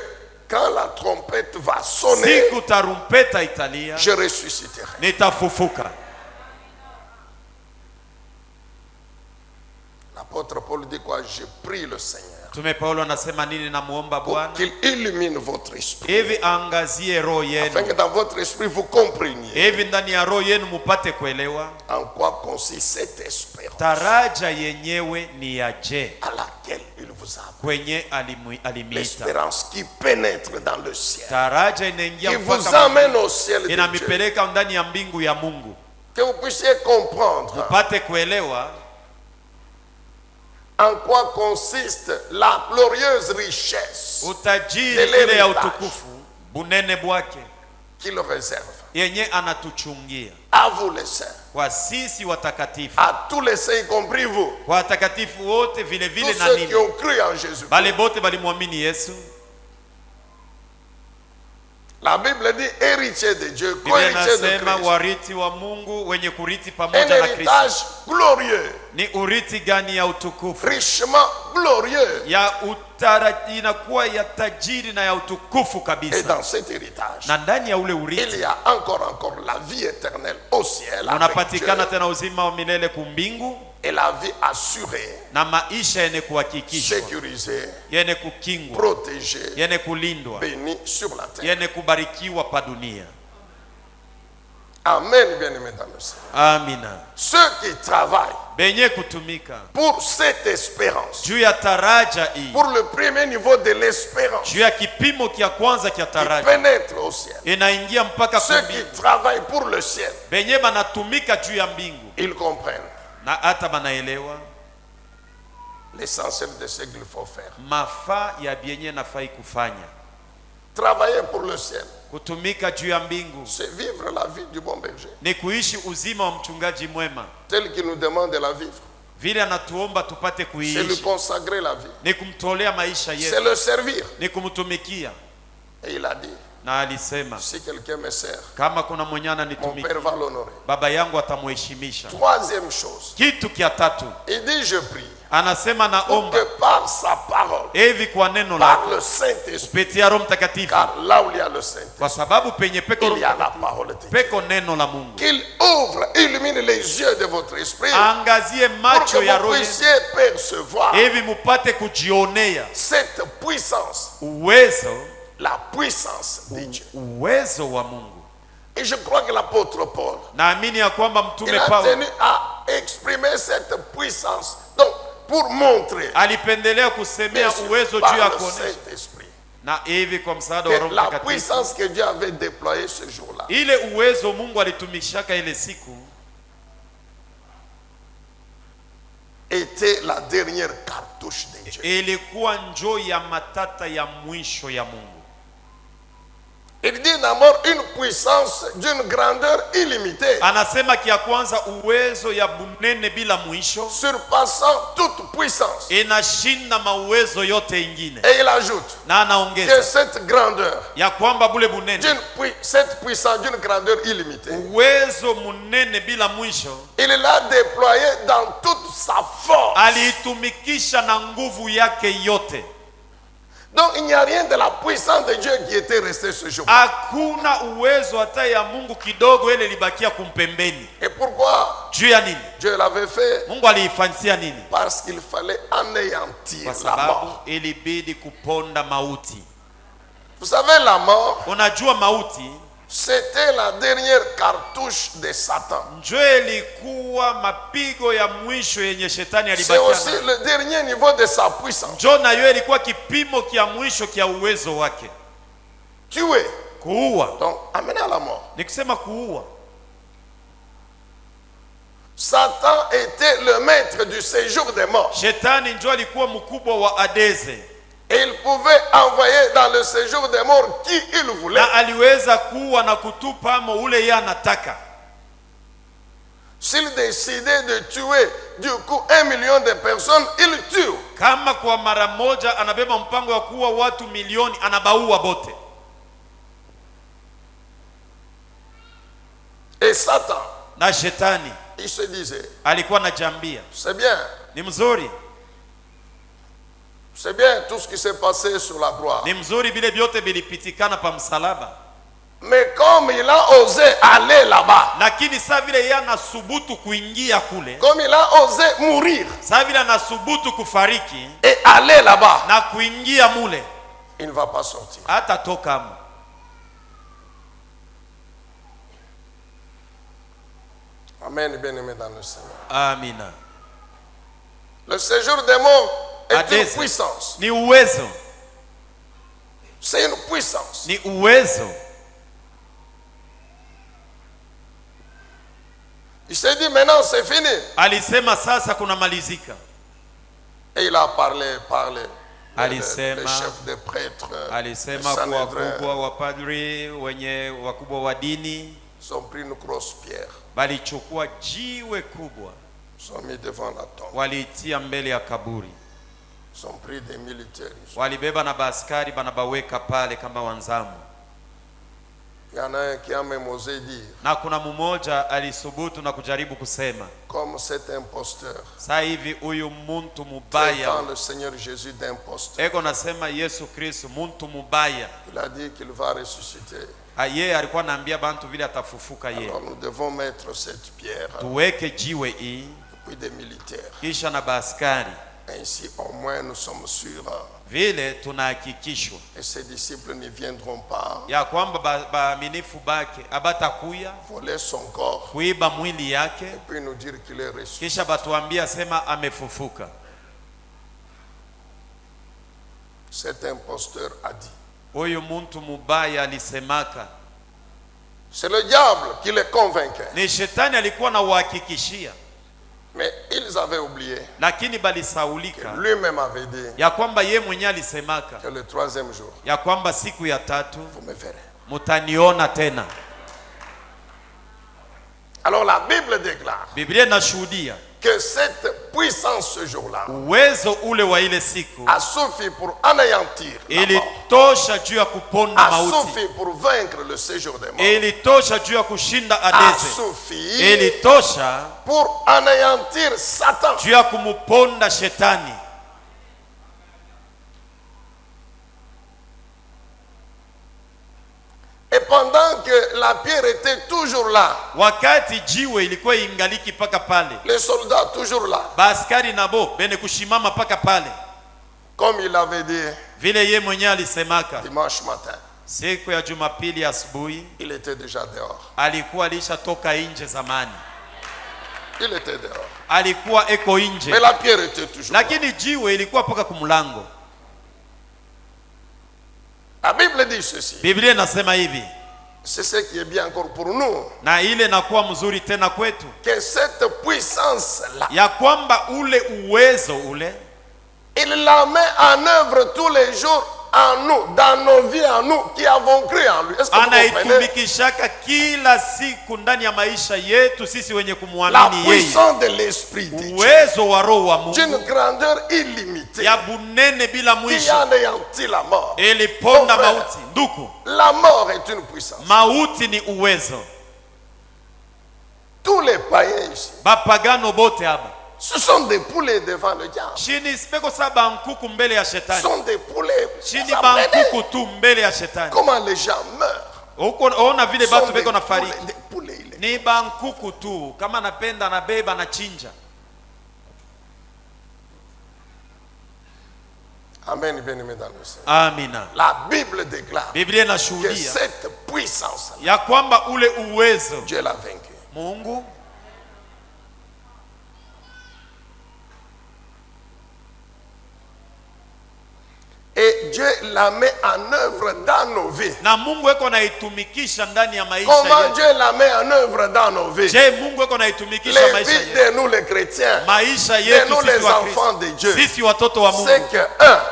Speaker 1: quand la trompette va sonner,
Speaker 2: siku tarumpeta italia,
Speaker 1: je ressusciterai.
Speaker 2: Nitafufuka.
Speaker 1: L'apôtre Paul dit quoi? Je prie le Seigneur.
Speaker 2: Tume Paulo anasema nini? Namuomba Bwana
Speaker 1: qu'il illumine votre esprit,
Speaker 2: hivi angazie roho yenu,
Speaker 1: afin que dans votre esprit vous compreniez
Speaker 2: hivi ndani ya roho yenu mupate kuelewa
Speaker 1: en quoi consiste cette espérance,
Speaker 2: taraja yenyewe ni yaje,
Speaker 1: à laquelle il vous a
Speaker 2: kwenye alimiita,
Speaker 1: l'espérance qui pénètre dans le ciel,
Speaker 2: taraja inaingia
Speaker 1: qui vous amène au ciel de Dieu,
Speaker 2: inamipeleka ndani ya mbingu ya Mungu,
Speaker 1: que vous puissiez comprendre
Speaker 2: mupate kuelewa
Speaker 1: en quoi consiste la glorieuse richesse,
Speaker 2: utajiri ile ya utukufu bunene bwake
Speaker 1: qu'il réserve,
Speaker 2: yenye anatuchungia
Speaker 1: à vous les saints,
Speaker 2: kwa sisi watakatifu,
Speaker 1: à tous les saints y compris vous,
Speaker 2: kwa watakatifu wote vile vile,
Speaker 1: tous
Speaker 2: na
Speaker 1: ceux
Speaker 2: nini,
Speaker 1: qui ont cru en Jésus.
Speaker 2: bale bote balimwamini Yesu.
Speaker 1: La Bible dit héritier de Dieu, co-héritier de Christ.
Speaker 2: Wariti wa Mungu wenye kuriti
Speaker 1: Un
Speaker 2: pamoja na
Speaker 1: héritage
Speaker 2: Kristo.
Speaker 1: glorieux,
Speaker 2: Ni uriti gani ya utukufu?
Speaker 1: richement glorieux.
Speaker 2: Inakuwa ya tajiri na ya utukufu
Speaker 1: Et
Speaker 2: kabisa.
Speaker 1: dans cet héritage,
Speaker 2: Na ndani ya ule
Speaker 1: il
Speaker 2: uriti
Speaker 1: y a encore la vie éternelle au ciel, avec
Speaker 2: unapatikana
Speaker 1: Dieu,
Speaker 2: tena uzima wa milele kumbingu,
Speaker 1: et la vie assurée,
Speaker 2: na maisha yenye kuhakikishwa,
Speaker 1: sécurisée,
Speaker 2: yenye kukingwa,
Speaker 1: protégée,
Speaker 2: yenye kulindwa,
Speaker 1: bénie sur la terre.
Speaker 2: yenye kubarikiwa pa dunia.
Speaker 1: Amen, bien-aimés dans le Seigneur.
Speaker 2: Amina.
Speaker 1: Ceux qui travaillent
Speaker 2: Benye kutumika
Speaker 1: pour cette espérance,
Speaker 2: juu ya taraja hii,
Speaker 1: pour le premier niveau de l'espérance,
Speaker 2: juu ya kipimo kia kwanza kia
Speaker 1: qui
Speaker 2: taraja,
Speaker 1: pénètre au ciel,
Speaker 2: inaingia mpaka
Speaker 1: ceux
Speaker 2: kumbingu,
Speaker 1: qui travaillent pour le ciel,
Speaker 2: benye banatumika juu ya mbingu,
Speaker 1: ils comprennent
Speaker 2: na hata banaelewa
Speaker 1: l'essentiel de ce qu'il faut faire.
Speaker 2: mafaa ya bienye nafai kufanya.
Speaker 1: Travailler pour le ciel,
Speaker 2: Kutumika juu ya mbingu
Speaker 1: c'est vivre la vie du bon berger,
Speaker 2: ni kuishi uzima wa mchungaji mwema,
Speaker 1: tel qu'il nous demande de la vivre.
Speaker 2: vile anatuomba tupate
Speaker 1: C'est lui
Speaker 2: kuishi,
Speaker 1: consacrer la vie,
Speaker 2: ni kumtolea maisha
Speaker 1: c'est
Speaker 2: yetu,
Speaker 1: le servir.
Speaker 2: ni kumtumikia.
Speaker 1: Et il a dit,
Speaker 2: Na alisema
Speaker 1: si quelqu'un me sert,
Speaker 2: kama kuna mwenye
Speaker 1: mon
Speaker 2: ananitumikia,
Speaker 1: Père va l'honorer.
Speaker 2: baba yangu atamuheshimisha.
Speaker 1: Troisième chose,
Speaker 2: Kitu kia tatu
Speaker 1: il dit, je prie
Speaker 2: anasema
Speaker 1: pour
Speaker 2: naomba
Speaker 1: que par sa parole,
Speaker 2: hivi kwa neno
Speaker 1: par
Speaker 2: lako,
Speaker 1: le Saint-Esprit,
Speaker 2: kupitia Roho Mtakatifu,
Speaker 1: car là où il y a le Saint-Esprit,
Speaker 2: kwa sababu penye peko
Speaker 1: il
Speaker 2: Roho
Speaker 1: y a la
Speaker 2: Mtakatifu,
Speaker 1: parole de Dieu.
Speaker 2: peko neno la Mungu.
Speaker 1: Qu'il ouvre, illumine les yeux de votre esprit,
Speaker 2: Angazie
Speaker 1: pour
Speaker 2: macho
Speaker 1: que
Speaker 2: ya
Speaker 1: vous
Speaker 2: roho yenu,
Speaker 1: puissiez percevoir
Speaker 2: hivi mupate kujionea
Speaker 1: cette puissance,
Speaker 2: uwezo
Speaker 1: la puissance de Dieu.
Speaker 2: uwezo wa Mungu.
Speaker 1: Et je crois que l'apôtre Paul,
Speaker 2: Naamini ya kwamba
Speaker 1: il
Speaker 2: mtume
Speaker 1: a
Speaker 2: Paulo
Speaker 1: tenu à exprimer cette puissance. Donc, pour montrer,
Speaker 2: alipendelea kusemea
Speaker 1: bien sûr,
Speaker 2: uwezo
Speaker 1: par
Speaker 2: juu ya
Speaker 1: le
Speaker 2: kuonesha,
Speaker 1: Saint-Esprit,
Speaker 2: na hivi kwa msaada wa
Speaker 1: que
Speaker 2: Roho
Speaker 1: la
Speaker 2: Mtakatifu,
Speaker 1: puissance que Dieu avait déployée ce jour-là,
Speaker 2: ile uwezo Mungu alitumishaka ile siku
Speaker 1: était la dernière cartouche de Dieu.
Speaker 2: Ilikuwa njoo ya matata ya mwisho ya Mungu.
Speaker 1: Il dit d'abord une puissance d'une grandeur illimitée.
Speaker 2: Anasema kia kwanza uwezo ya bunene bila mwisho.
Speaker 1: Surpassant toute puissance.
Speaker 2: Inashinda mauwezo yote ingine.
Speaker 1: Et il ajoute
Speaker 2: na anaongeza
Speaker 1: que cette grandeur,
Speaker 2: ya kwamba bule bunene,
Speaker 1: cette puissance d'une grandeur illimitée,
Speaker 2: uwezo munene bila mwisho,
Speaker 1: il l'a déployé dans toute sa force.
Speaker 2: Aliitumikisha na nguvu yake yote.
Speaker 1: Donc il n'y a rien de la puissance de Dieu qui était resté ce jour.
Speaker 2: Hakuna uwezo hata ya Mungu kidogo ile libakia kumpembeni.
Speaker 1: Et pourquoi?
Speaker 2: Juu ya nini?
Speaker 1: Dieu l'avait fait.
Speaker 2: Mungu aliifanyia nini?
Speaker 1: Parce qu'il fallait anéantir
Speaker 2: kwa
Speaker 1: la
Speaker 2: sababu
Speaker 1: mort.
Speaker 2: ilibidi kuponda mauti.
Speaker 1: Vous savez, la mort,
Speaker 2: unajua mauti,
Speaker 1: c'était la dernière cartouche de Satan.
Speaker 2: Njoo ilikuwa mapigo ya mwisho yenye shetani
Speaker 1: C'est
Speaker 2: alibakia.
Speaker 1: aussi le dernier niveau de sa puissance.
Speaker 2: Njoo na yo ilikuwa kipimo kia mwisho kia uwezo wake.
Speaker 1: Tuer.
Speaker 2: Kuua.
Speaker 1: Donc amener à la mort.
Speaker 2: Ni kusema kuua.
Speaker 1: Satan était le maître du séjour des morts.
Speaker 2: Shetani njoo alikuwa mkubwa wa Adeze.
Speaker 1: Et il pouvait envoyer dans le séjour des morts qui il voulait.
Speaker 2: Na aliweza kuua na kutupa amo ule yeye anataka.
Speaker 1: S'il décidait de tuer du coup 1 million de personnes, il tue.
Speaker 2: Kama kwa mara moja anabeba mpango wa kuua watu milioni, anabaua bote.
Speaker 1: Et Satan,
Speaker 2: na shetani,
Speaker 1: il se disait,
Speaker 2: alikuwa anajambia,
Speaker 1: c'est bien.
Speaker 2: Ni mzuri.
Speaker 1: C'est bien tout ce qui s'est passé sur la croix.
Speaker 2: Ni mzuri bile vyote bilipitikana pa msalaba.
Speaker 1: Mais comme il a osé aller là-bas,
Speaker 2: lakini saa vile yeye anasubutu kuingia kule,
Speaker 1: comme il a osé mourir,
Speaker 2: saa vile anasubutu kufariki
Speaker 1: et aller là-bas,
Speaker 2: na kuingia mule,
Speaker 1: il ne va pas sortir.
Speaker 2: hata toka mu.
Speaker 1: Amen, bien-aimé dans le Seigneur.
Speaker 2: Amina.
Speaker 1: Le séjour des morts est
Speaker 2: Adese,
Speaker 1: une puissance.
Speaker 2: ni uwezo.
Speaker 1: C'est une puissance.
Speaker 2: Ni uwezo.
Speaker 1: Il s'est dit maintenant c'est fini.
Speaker 2: Alisema sasa kuna malizika.
Speaker 1: Et il a parlé les
Speaker 2: Alisema,
Speaker 1: chefs des prêtres,
Speaker 2: alisema kwa wakubwa wa padri, wenye wakubwa wa dini,
Speaker 1: ils ont pris une grosse pierre,
Speaker 2: balichukua jiwe kubwa,
Speaker 1: ils ont mis devant la tombe,
Speaker 2: waliitia mbele ya kaburi,
Speaker 1: ils ont pris des militaires,
Speaker 2: walibeba na baskari banabaweka pale kama wanzamu.
Speaker 1: il y en a un qui a même osé dire,
Speaker 2: na kuna mmoja alisubutu na kujaribu kusema,
Speaker 1: comme cet imposteur,
Speaker 2: sasa hivi huyu muntu mubaya,
Speaker 1: traitant le Seigneur Jésus d'imposteur,
Speaker 2: eko nasema Yesu Kristo muntu mubaya,
Speaker 1: il a dit qu'il va ressusciter.
Speaker 2: Yeye alikuwa anaambia bantu vile atafufuka yeye.
Speaker 1: Alors nous devons mettre cette pierre,
Speaker 2: Tuweke jiwe hii,
Speaker 1: puis des militaires.
Speaker 2: kisha na baskari,
Speaker 1: Ainsi au moins nous sommes sûrs.
Speaker 2: vile tunahakikishwa
Speaker 1: Et ses disciples ne viendront pas
Speaker 2: ya kwamba baaminifu bake abatakuya
Speaker 1: voler son corps
Speaker 2: kuiba mwili yake,
Speaker 1: et puis nous dire qu'il est ressuscité.
Speaker 2: kisha batuambia sema amefufuka.
Speaker 1: Cet imposteur a dit.
Speaker 2: Huyu muntu mubaya alisemaka,
Speaker 1: C'est le diable qui les convainquait.
Speaker 2: ni shetani alikuwa na uhakikishia,
Speaker 1: Mais ils avaient oublié
Speaker 2: lakini
Speaker 1: que
Speaker 2: balisaulika
Speaker 1: lui-même avait dit
Speaker 2: ya kwamba ye mwenye alisemaka
Speaker 1: que le troisième jour,
Speaker 2: ya kwamba siku ya tatu
Speaker 1: vous me verrez.
Speaker 2: mutaniona tena.
Speaker 1: Alors la Bible déclare
Speaker 2: Biblia inashuhudia
Speaker 1: que cette puissance ce jour-là
Speaker 2: uwezo ule wa ile siku
Speaker 1: a suffi pour anéantir la mort,
Speaker 2: ilitosha juu ya kuponda
Speaker 1: a
Speaker 2: mauti,
Speaker 1: suffi pour vaincre le séjour des morts,
Speaker 2: ilitosha juu ya kushinda
Speaker 1: a
Speaker 2: Adeze,
Speaker 1: suffi
Speaker 2: ilitosha
Speaker 1: pour anéantir Satan.
Speaker 2: juu ya kumuponda shetani.
Speaker 1: Et pendant que la pierre était toujours là,
Speaker 2: Wakati jiwe ilikuwa ingaliki paka pale,
Speaker 1: les soldats toujours là,
Speaker 2: baskari nabo bene kushimama paka pale,
Speaker 1: comme il avait dit
Speaker 2: vile ye mwenyewe alisemaka
Speaker 1: dimanche matin,
Speaker 2: siku ya Jumapili asubuhi,
Speaker 1: il était déjà dehors.
Speaker 2: alikuwa alishatoka nje zamani,
Speaker 1: Il était dehors.
Speaker 2: alikuwa eko nje,
Speaker 1: Mais la pierre était toujours là.
Speaker 2: lakini jiwe ilikuwa paka kumlango.
Speaker 1: La Bible dit ceci.
Speaker 2: Biblia inasema hivi,
Speaker 1: C'est ce qui est bien encore pour nous.
Speaker 2: Na ile nakuwa mzuri tena kwetu.
Speaker 1: Que cette puissance là,
Speaker 2: ya kwamba ule uwezo ule,
Speaker 1: il la met en œuvre tous les jours en nous, dans nos vies, en nous qui avons cru en lui. Est-ce que vous comprenez?
Speaker 2: Anaitumikishaka kila siku ndani ya maisha yetu sisi wenye
Speaker 1: La
Speaker 2: kumwamini yeye.
Speaker 1: puissance de l'esprit de Dieu,
Speaker 2: Uwezo wa roho wa Mungu
Speaker 1: d'une grandeur illimitée,
Speaker 2: ya bunene bila
Speaker 1: qui
Speaker 2: mwisho,
Speaker 1: anéantit la mort.
Speaker 2: iliponda
Speaker 1: Mon frère,
Speaker 2: mauti. Nduku,
Speaker 1: la mort est une puissance.
Speaker 2: mauti ni uwezo.
Speaker 1: Tous les païens ici,
Speaker 2: Bapagano bote hapa
Speaker 1: ce sont des poulets devant le diable.
Speaker 2: chini sipeko sa bankuku mbele ya
Speaker 1: Ce
Speaker 2: shetani.
Speaker 1: sont des poulets.
Speaker 2: Chini
Speaker 1: Vous apprenez
Speaker 2: bankuku tu mbele ya shetani.
Speaker 1: comment les gens meurent.
Speaker 2: Huko ona vile
Speaker 1: Ce sont
Speaker 2: batu
Speaker 1: des
Speaker 2: beko na
Speaker 1: poulets,
Speaker 2: fariki.
Speaker 1: des poulets.
Speaker 2: Ni bankuku tu, kama napenda na beba na chinja.
Speaker 1: Amen, bien-aimé dans le Seigneur.
Speaker 2: Amina.
Speaker 1: La Bible déclare
Speaker 2: Biblia
Speaker 1: que
Speaker 2: inashuhudia
Speaker 1: cette puissance,
Speaker 2: ya kwamba ule uwezo
Speaker 1: Dieu l'a vaincu.
Speaker 2: Mungu
Speaker 1: Et Dieu la met en œuvre dans nos vies.
Speaker 2: na Mungu eko naitumikisha ndani ya maisha
Speaker 1: Comment
Speaker 2: yetu.
Speaker 1: Dieu la met en œuvre dans nos vies?
Speaker 2: Je, Mungu eko naitumikisha
Speaker 1: Les
Speaker 2: maisha
Speaker 1: vies
Speaker 2: yetu.
Speaker 1: de nous les chrétiens,
Speaker 2: Maisha
Speaker 1: de
Speaker 2: yetu
Speaker 1: nous
Speaker 2: sisi
Speaker 1: les
Speaker 2: wa
Speaker 1: enfants de Dieu,
Speaker 2: Kristo. Sisi watoto wa Mungu.
Speaker 1: c'est que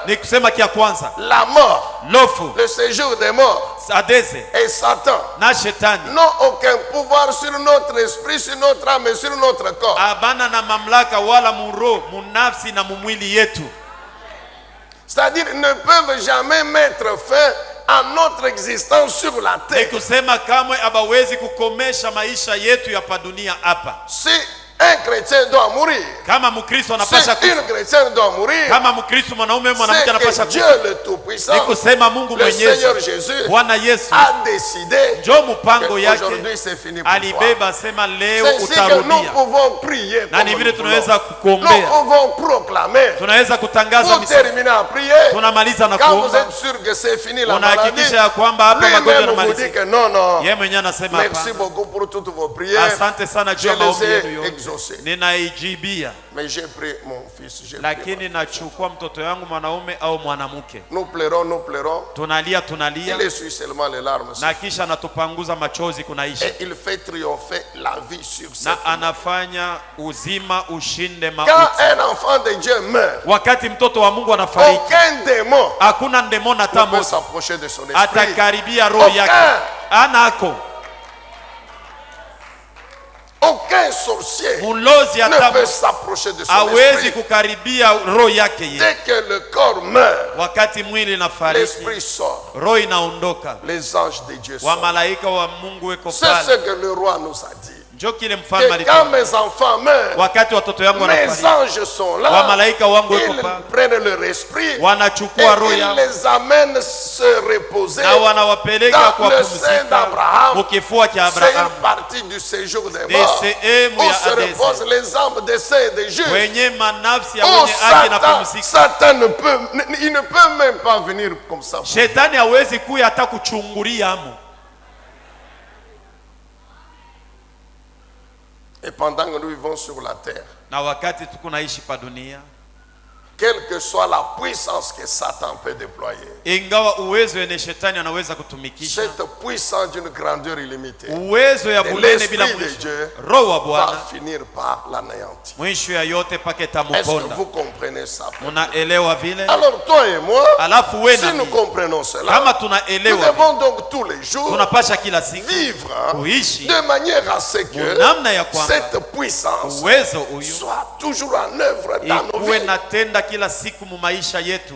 Speaker 2: Ni kusema kia kwanza,
Speaker 1: la mort,
Speaker 2: lofu,
Speaker 1: le séjour des morts
Speaker 2: sadeze
Speaker 1: et Satan
Speaker 2: na shetani
Speaker 1: n'ont aucun pouvoir sur notre esprit, sur notre âme et sur notre corps.
Speaker 2: abana na mamlaka wala muro, munafsi na mumwili yetu.
Speaker 1: C'est-à-dire, ils ne peuvent jamais mettre fin à notre existence sur la
Speaker 2: Ni
Speaker 1: terre.
Speaker 2: kusema kamwe abawezi kukomesha maisha yetu ya padunia hapa.
Speaker 1: Si un chrétien doit mourir,
Speaker 2: Kama Mkristo anapasha
Speaker 1: si une
Speaker 2: kufa,
Speaker 1: chrétienne doit mourir,
Speaker 2: kama Mkristo mwanaume mwanamke
Speaker 1: c'est
Speaker 2: anapasha
Speaker 1: que Dieu
Speaker 2: kufa,
Speaker 1: le
Speaker 2: ni
Speaker 1: Tout-Puissant,
Speaker 2: kusema Mungu
Speaker 1: le Seigneur
Speaker 2: Mwenyezi,
Speaker 1: Jésus,
Speaker 2: Bwana Yesu
Speaker 1: a décidé
Speaker 2: njo mpango yake
Speaker 1: qu'aujourd'hui c'est fini pour toi.
Speaker 2: alibeba, sema leo
Speaker 1: C'est ainsi que nous
Speaker 2: utarudia.
Speaker 1: pouvons prier
Speaker 2: Na
Speaker 1: comme
Speaker 2: ni vile
Speaker 1: nous voulons.
Speaker 2: tunaweza
Speaker 1: Nous
Speaker 2: kukuombea,
Speaker 1: pouvons proclamer.
Speaker 2: tunaweza kutangaza
Speaker 1: Pour
Speaker 2: misa,
Speaker 1: terminer à prier,
Speaker 2: tunamaliza na
Speaker 1: quand vous
Speaker 2: kuomba,
Speaker 1: êtes sûr que c'est fini la maladie,
Speaker 2: unahakikisha ya kwamba hapa magonjwa
Speaker 1: lui-même vous
Speaker 2: yanamalizika.
Speaker 1: dit que non, non.
Speaker 2: Yeye mwenyewe anasema
Speaker 1: Merci
Speaker 2: hapana.
Speaker 1: beaucoup pour toutes vos prières.
Speaker 2: Asante sana juu
Speaker 1: Je
Speaker 2: ya
Speaker 1: les
Speaker 2: maombi
Speaker 1: ai
Speaker 2: yenu yote,
Speaker 1: exaucées.
Speaker 2: ninaijibia.
Speaker 1: Mais j'ai pris mon fils. J'ai pris
Speaker 2: Lakini nachukua mtoto yangu mwanaume au mwanamke,
Speaker 1: Nous pleurons.
Speaker 2: tunalia
Speaker 1: Il essuie seulement les larmes.
Speaker 2: na kisha anatupanguza machozi kunaisha,
Speaker 1: Et il fait triompher la vie sur cette
Speaker 2: na
Speaker 1: terre.
Speaker 2: anafanya uzima ushinde
Speaker 1: Quand
Speaker 2: mauti.
Speaker 1: un enfant de Dieu meurt,
Speaker 2: Wakati mtoto wa Mungu anafariki,
Speaker 1: aucun démon
Speaker 2: hakuna ndemona hata
Speaker 1: ne peut
Speaker 2: moja
Speaker 1: s'approcher de son esprit.
Speaker 2: atakaribia roho yake. Anako
Speaker 1: Aucun sorcier
Speaker 2: mulozi
Speaker 1: ne
Speaker 2: hata
Speaker 1: peut s'approcher de son
Speaker 2: hawezi
Speaker 1: esprit.
Speaker 2: kukaribia roho yake yeye.
Speaker 1: Dès que le corps meurt,
Speaker 2: Wakati mwili nafariki,
Speaker 1: l'esprit sort.
Speaker 2: roho inaondoka,
Speaker 1: Les anges de Dieu
Speaker 2: wa
Speaker 1: sortent.
Speaker 2: malaika wa Mungu weko
Speaker 1: C'est ce
Speaker 2: pale.
Speaker 1: que le roi nous a dit.
Speaker 2: Njo kile mfalme
Speaker 1: Que quand
Speaker 2: alikuwa,
Speaker 1: mes enfants meurent,
Speaker 2: wakati watoto yangu
Speaker 1: mes
Speaker 2: wanafariki,
Speaker 1: anges sont
Speaker 2: wa
Speaker 1: là.
Speaker 2: malaika wangu weko
Speaker 1: Ils
Speaker 2: pale,
Speaker 1: prennent leur esprit et
Speaker 2: wanachukua roho
Speaker 1: ils
Speaker 2: yao
Speaker 1: les amènent se reposer
Speaker 2: na wanawapeleka
Speaker 1: dans
Speaker 2: kwa
Speaker 1: le sein
Speaker 2: pumzika
Speaker 1: d'Abraham.
Speaker 2: mukifua cha
Speaker 1: C'est une
Speaker 2: Abrahamu.
Speaker 1: partie du séjour des
Speaker 2: Ni
Speaker 1: morts
Speaker 2: sehemu
Speaker 1: où
Speaker 2: ya
Speaker 1: se reposent
Speaker 2: Adesi,
Speaker 1: les âmes des saints et des justes.
Speaker 2: wenye manafsi ya
Speaker 1: Oh,
Speaker 2: wenye haki na pumzika.
Speaker 1: Satan ne peut, il ne peut même pas venir comme ça.
Speaker 2: Shetani hawezi kuya hata kuchungulia amo.
Speaker 1: Et pendant que nous vivons sur la terre,
Speaker 2: Na wakati tuko naishi pa dunia,
Speaker 1: quelle que soit la puissance que Satan peut déployer,
Speaker 2: ingawa uwezo yenye shetani anaweza kutumikisha,
Speaker 1: cette puissance d'une grandeur illimitée
Speaker 2: uwezo ya
Speaker 1: de
Speaker 2: bulene bila
Speaker 1: l'Esprit de
Speaker 2: mwisho,
Speaker 1: Dieu
Speaker 2: roho wa
Speaker 1: va
Speaker 2: Bwana
Speaker 1: finir par l'anéantir.
Speaker 2: mwisho ya yote pake
Speaker 1: Est-ce que
Speaker 2: tamuponda.
Speaker 1: vous comprenez ça?
Speaker 2: Munaelewa vile?
Speaker 1: Alors toi et moi,
Speaker 2: Alafu we
Speaker 1: si
Speaker 2: na
Speaker 1: nous
Speaker 2: mimi,
Speaker 1: comprenons cela,
Speaker 2: kama
Speaker 1: nous
Speaker 2: tunaelewa vile,
Speaker 1: devons donc tous les jours
Speaker 2: tunapasha kila siku
Speaker 1: vivre
Speaker 2: kuishi
Speaker 1: de manière à ce que
Speaker 2: namna ya kwamba
Speaker 1: cette puissance
Speaker 2: uwezo huyu
Speaker 1: soit toujours en œuvre dans nos
Speaker 2: ikuwe
Speaker 1: vies.
Speaker 2: natenda kila siku mu maisha yetu.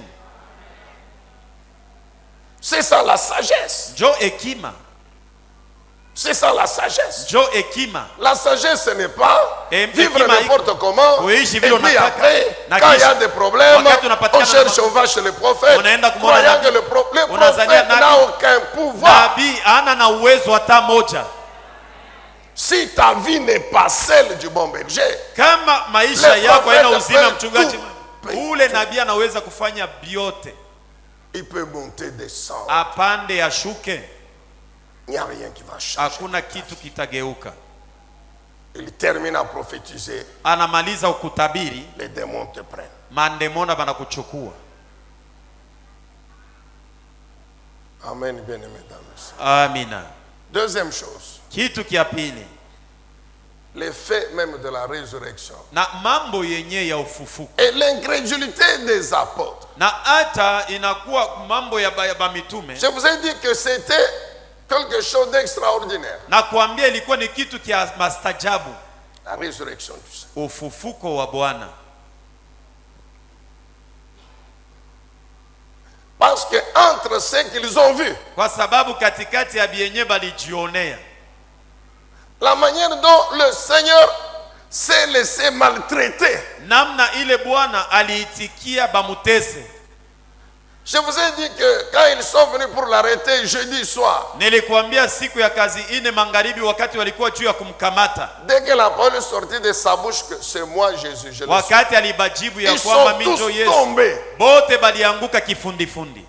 Speaker 1: C'est ça la sagesse.
Speaker 2: Njo hekima,
Speaker 1: C'est ça la sagesse.
Speaker 2: njo hekima.
Speaker 1: La sagesse, ce n'est pas
Speaker 2: Et
Speaker 1: vivre
Speaker 2: hekima
Speaker 1: n'importe comment.
Speaker 2: Oui,
Speaker 1: Et
Speaker 2: j'ai
Speaker 1: puis
Speaker 2: vu, on attaque.
Speaker 1: après,
Speaker 2: Na
Speaker 1: quand il y a
Speaker 2: kisha,
Speaker 1: des problèmes,
Speaker 2: wakati unapatikana
Speaker 1: on cherche,
Speaker 2: na
Speaker 1: on va chez le prophète,
Speaker 2: unaenda kumwona
Speaker 1: croyant
Speaker 2: nabii.
Speaker 1: que le prophète
Speaker 2: Unazania
Speaker 1: n'a
Speaker 2: nabii.
Speaker 1: aucun pouvoir.
Speaker 2: Nabii ana na uwezo hata moja.
Speaker 1: Si ta vie n'est pas celle du bon berger,
Speaker 2: Kama maisha
Speaker 1: Le
Speaker 2: yako haina
Speaker 1: prophète
Speaker 2: uzima
Speaker 1: fait
Speaker 2: mchungaji,
Speaker 1: tout.
Speaker 2: ule nabii anaweza kufanya vyote,
Speaker 1: il peut monter, descendre.
Speaker 2: apande ashuke,
Speaker 1: Il n'y a rien qui va changer.
Speaker 2: hakuna kitu kitageuka.
Speaker 1: Il termine à prophétiser,
Speaker 2: Anamaliza ukutabiri,
Speaker 1: les démons te prennent.
Speaker 2: mandemona banakuchukua.
Speaker 1: Amen, bien-aimé dans le Seigneur.
Speaker 2: Amina.
Speaker 1: Deuxième chose,
Speaker 2: Kitu kia pili,
Speaker 1: l'effet même de la résurrection
Speaker 2: na mambo yenye ya ufufuko
Speaker 1: et l'incrédulité des apôtres.
Speaker 2: na hata inakuwa mambo ya mitume.
Speaker 1: Je vous ai dit que c'était quelque chose d'extraordinaire.
Speaker 2: Na kuambia ilikuwa ni kitu kia mastajabu,
Speaker 1: La résurrection du Seigneur.
Speaker 2: ufufuko wa Bwana.
Speaker 1: Parce que entre ce qu'ils ont vu,
Speaker 2: Kwa sababu katikati ya bienye balijionea
Speaker 1: la manière dont le Seigneur s'est laissé maltraiter.
Speaker 2: namna ile Bwana aliitikia bamutese.
Speaker 1: Je vous ai dit que quand ils sont venus pour l'arrêter jeudi soir,
Speaker 2: Nilikuambia siku ya kazi ine magharibi, wakati walikuwa juu ya kumkamata,
Speaker 1: dès que la parole est sortie de sa bouche que c'est moi Jésus, je le suis.
Speaker 2: wakati alibajibu ya
Speaker 1: Ils
Speaker 2: kwamba
Speaker 1: sont
Speaker 2: minjo
Speaker 1: tous
Speaker 2: Yesu,
Speaker 1: tombés.
Speaker 2: bote balianguka kifundifundi.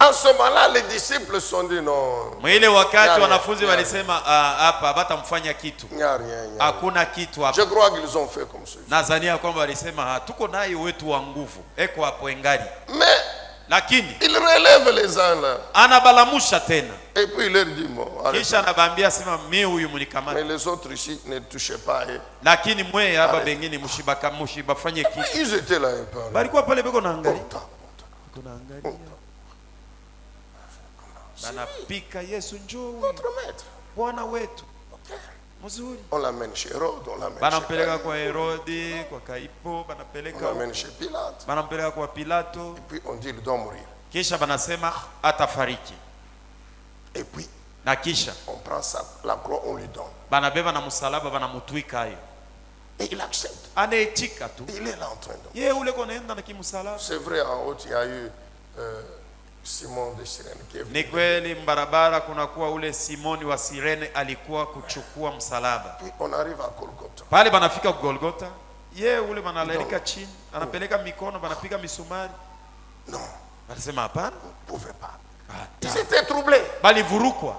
Speaker 1: En ce moment-là, les disciples se sont dit non,
Speaker 2: Mwile wakati
Speaker 1: Nyari,
Speaker 2: wanafunzi
Speaker 1: nyari.
Speaker 2: walisema hapa batamfanya kitu,
Speaker 1: il n'y a rien. Il n'y a rien.
Speaker 2: hakuna kitu
Speaker 1: Je
Speaker 2: hapa.
Speaker 1: crois qu'ils ont fait comme ça.
Speaker 2: Nazania kwamba walisema tuko naye wetu wa nguvu eko hapo engari,
Speaker 1: Mais
Speaker 2: lakini
Speaker 1: il relève les uns là.
Speaker 2: anabalamusha tena,
Speaker 1: Et puis il leur dit bon, arrêtez.
Speaker 2: kisha anabaambia sema mimi huyu
Speaker 1: Mais
Speaker 2: mnikamata,
Speaker 1: les autres ici ne touchaient pas à eux.
Speaker 2: lakini mwe hapa
Speaker 1: Arrête.
Speaker 2: bengine mushibafanye kitu.
Speaker 1: Ils étaient là un peu.
Speaker 2: Balikuwa pale beko naangalia,
Speaker 1: Content.
Speaker 2: beko naangalia, banapika Yesu njoo
Speaker 1: Notre maître.
Speaker 2: Bwana wetu
Speaker 1: Ok.
Speaker 2: mzuri.
Speaker 1: On l'amène chez Hérode, on l'amène chez
Speaker 2: Banampeleka
Speaker 1: Caïphe,
Speaker 2: kwa Herodi, kwa Kaipo,
Speaker 1: on
Speaker 2: banapeleka
Speaker 1: l'amène chez Pilate.
Speaker 2: banampeleka kwa Pilato,
Speaker 1: Et puis on dit il doit mourir.
Speaker 2: kisha banasema atafariki,
Speaker 1: Et puis
Speaker 2: na kisha
Speaker 1: on prend la croix, on lui donne.
Speaker 2: banabeba na msalaba banamutwika hayo,
Speaker 1: Et il accepte.
Speaker 2: anaitika tu
Speaker 1: Il est là en train de.
Speaker 2: ye ule konaenda na kimsalaba.
Speaker 1: C'est vrai, en haut, il y a eu Simon de Cyrène qui est
Speaker 2: Ni
Speaker 1: venu.
Speaker 2: kweli mbarabara kunakuwa ule Simoni wa Sirene alikuwa kuchukua msalaba.
Speaker 1: Puis on arrive à Golgotha.
Speaker 2: Pale banafika Golgotha, ye ule banalaika chini, anapeleka mikono, banapiga misumari.
Speaker 1: Non,
Speaker 2: Anasema hapana,
Speaker 1: on ne pouvait pas. Ils
Speaker 2: hata
Speaker 1: étaient troublés.
Speaker 2: balivurukwa.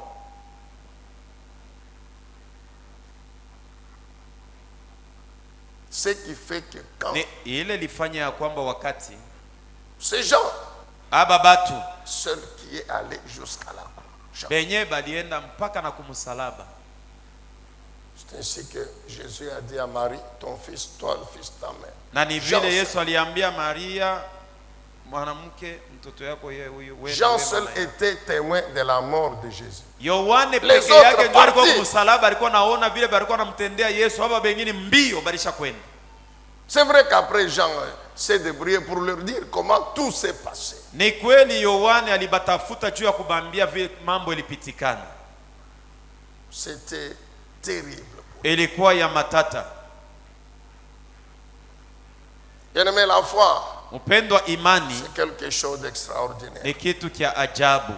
Speaker 1: Ce qui fait que quand
Speaker 2: Ni ile lifanya ya kwamba wakati
Speaker 1: ces gens,
Speaker 2: aba batu
Speaker 1: seul qui est allé jusqu'à la croix, Jean.
Speaker 2: benye balienda mpaka na kumsalaba,
Speaker 1: C'est ainsi que Jésus a dit à Marie, ton fils, toi le fils de ta mère.
Speaker 2: na ni
Speaker 1: Jean
Speaker 2: vile
Speaker 1: seul.
Speaker 2: Yesu aliambia Maria, mwanamke, mtoto yako yeye huyu wewe.
Speaker 1: Jean seul était témoin de la mort de Jésus.
Speaker 2: Yohane
Speaker 1: Les
Speaker 2: peke
Speaker 1: autres
Speaker 2: yake ndio alikuwa
Speaker 1: partis.
Speaker 2: kumsalaba, alikuwa naona vile alikuwa anamtendea Yesu. Hapa bengine mbio balisha kwenda.
Speaker 1: C'est vrai qu'après Jean s'est débrouillé pour leur dire comment tout s'est passé.
Speaker 2: Ni kweli Yohane alibatafuta juu ya kubambia vile mambo ilipitikana,
Speaker 1: C'était terrible.
Speaker 2: ilikuwa ya matata.
Speaker 1: Bien-aimé, la foi,
Speaker 2: Upendo wa imani
Speaker 1: c'est quelque chose d'extraordinaire.
Speaker 2: ni kitu kia ajabu,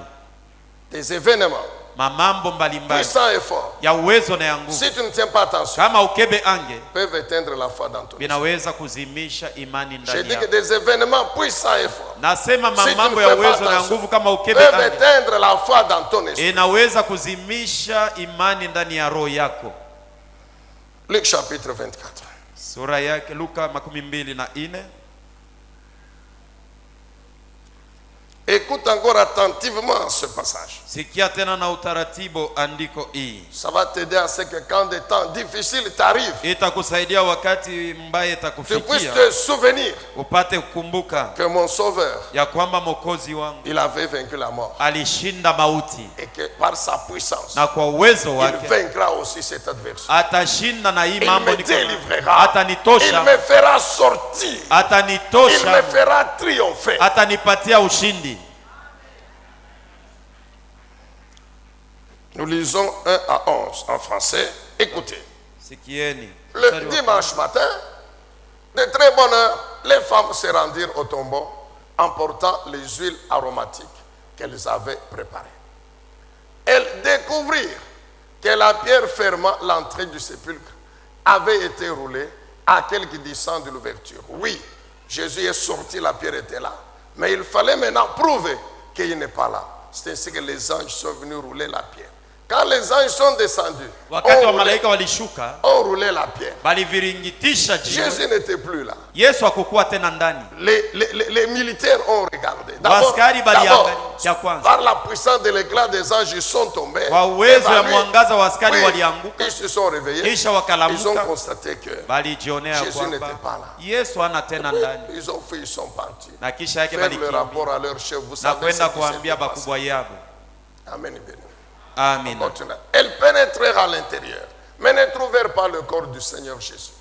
Speaker 1: Des événements
Speaker 2: mamambo mbalimbali
Speaker 1: puissants et forts,
Speaker 2: ya uwezo na ya nguvu,
Speaker 1: si tu ne tiens pas attention,
Speaker 2: kama ukebe ange
Speaker 1: peuvent éteindre la foi dans toi.
Speaker 2: vinaweza kuzimisha imani
Speaker 1: J'ai
Speaker 2: ndani
Speaker 1: dit que
Speaker 2: yako.
Speaker 1: des événements puissants et forts
Speaker 2: Nasema
Speaker 1: Si tu
Speaker 2: mambo
Speaker 1: ne
Speaker 2: ya
Speaker 1: fais pas
Speaker 2: uwezo na ya
Speaker 1: attention,
Speaker 2: nguvu kama ukebe
Speaker 1: peuvent
Speaker 2: ange
Speaker 1: éteindre la foi dans ton esprit.
Speaker 2: inaweza kuzimisha imani ndani ya roho yako.
Speaker 1: Luc chapitre 24.
Speaker 2: Sura yake Luka 24.
Speaker 1: Écoute encore attentivement ce passage.
Speaker 2: Sikia tena na utaratibu andiko hii,
Speaker 1: Ça va t'aider à ce que quand des temps difficiles t'arrivent,
Speaker 2: itakusaidia wakati mbaya
Speaker 1: tu puisses
Speaker 2: itakufikia
Speaker 1: te souvenir
Speaker 2: upate kukumbuka
Speaker 1: que mon Sauveur,
Speaker 2: ya kwamba Mwokozi wangu
Speaker 1: il avait vaincu la mort.
Speaker 2: alishinda mauti,
Speaker 1: Et que par sa puissance,
Speaker 2: na kwa uwezo
Speaker 1: il
Speaker 2: wake
Speaker 1: vaincra aussi cet adversaire.
Speaker 2: atashinda na hii
Speaker 1: Il
Speaker 2: mambo
Speaker 1: me
Speaker 2: niko
Speaker 1: délivrera. Il
Speaker 2: atanitosha,
Speaker 1: me fera sortir. Il me
Speaker 2: atanitosha,
Speaker 1: fera triompher.
Speaker 2: atanipatia ushindi.
Speaker 1: Nous lisons 1 à 11 en français. Écoutez.
Speaker 2: Sikieni.
Speaker 1: Le dimanche matin, de très bonne heure, les femmes se rendirent au tombeau en portant les huiles aromatiques qu'elles avaient préparées. Elles découvrirent que la pierre fermant l'entrée du sépulcre avait été roulée à quelques distance de l'ouverture. Oui, Jésus est sorti, la pierre était là, mais il fallait maintenant prouver qu'il n'est pas là. C'est ainsi que les anges sont venus rouler la pierre. Quand les anges sont descendus,
Speaker 2: wakati wa malaika walishuka,
Speaker 1: on roulait la pierre.
Speaker 2: baliviringitisha jiwe.
Speaker 1: Jésus n'était plus là.
Speaker 2: Yesu hakukuwa tena ndani.
Speaker 1: Les militaires ont regardé.
Speaker 2: Waskari
Speaker 1: D'abord,
Speaker 2: ya kwanza,
Speaker 1: par la puissance de l'éclat des anges, ils sont tombés.
Speaker 2: kwa uwezo ya mwangaza wa askari walianguka.
Speaker 1: Ils se sont réveillés.
Speaker 2: Kisha
Speaker 1: Ils ont
Speaker 2: wakalamuka,
Speaker 1: constaté que
Speaker 2: balijionea
Speaker 1: Jésus n'était
Speaker 2: kwamba
Speaker 1: pas là.
Speaker 2: Yesu hana tena ndani.
Speaker 1: Ils ont fait, ils sont partis.
Speaker 2: Na kisha yake
Speaker 1: Faire le
Speaker 2: balikimbia
Speaker 1: rapport à leur chef. Vous
Speaker 2: na
Speaker 1: savez ce
Speaker 2: kwenda
Speaker 1: qui
Speaker 2: kuambia
Speaker 1: s'est passé.
Speaker 2: bakubwa yabo.
Speaker 1: Amen. Bien.
Speaker 2: Amen.
Speaker 1: Elles pénétrèrent à l'intérieur, mais ne trouvèrent pas le corps du Seigneur Jésus.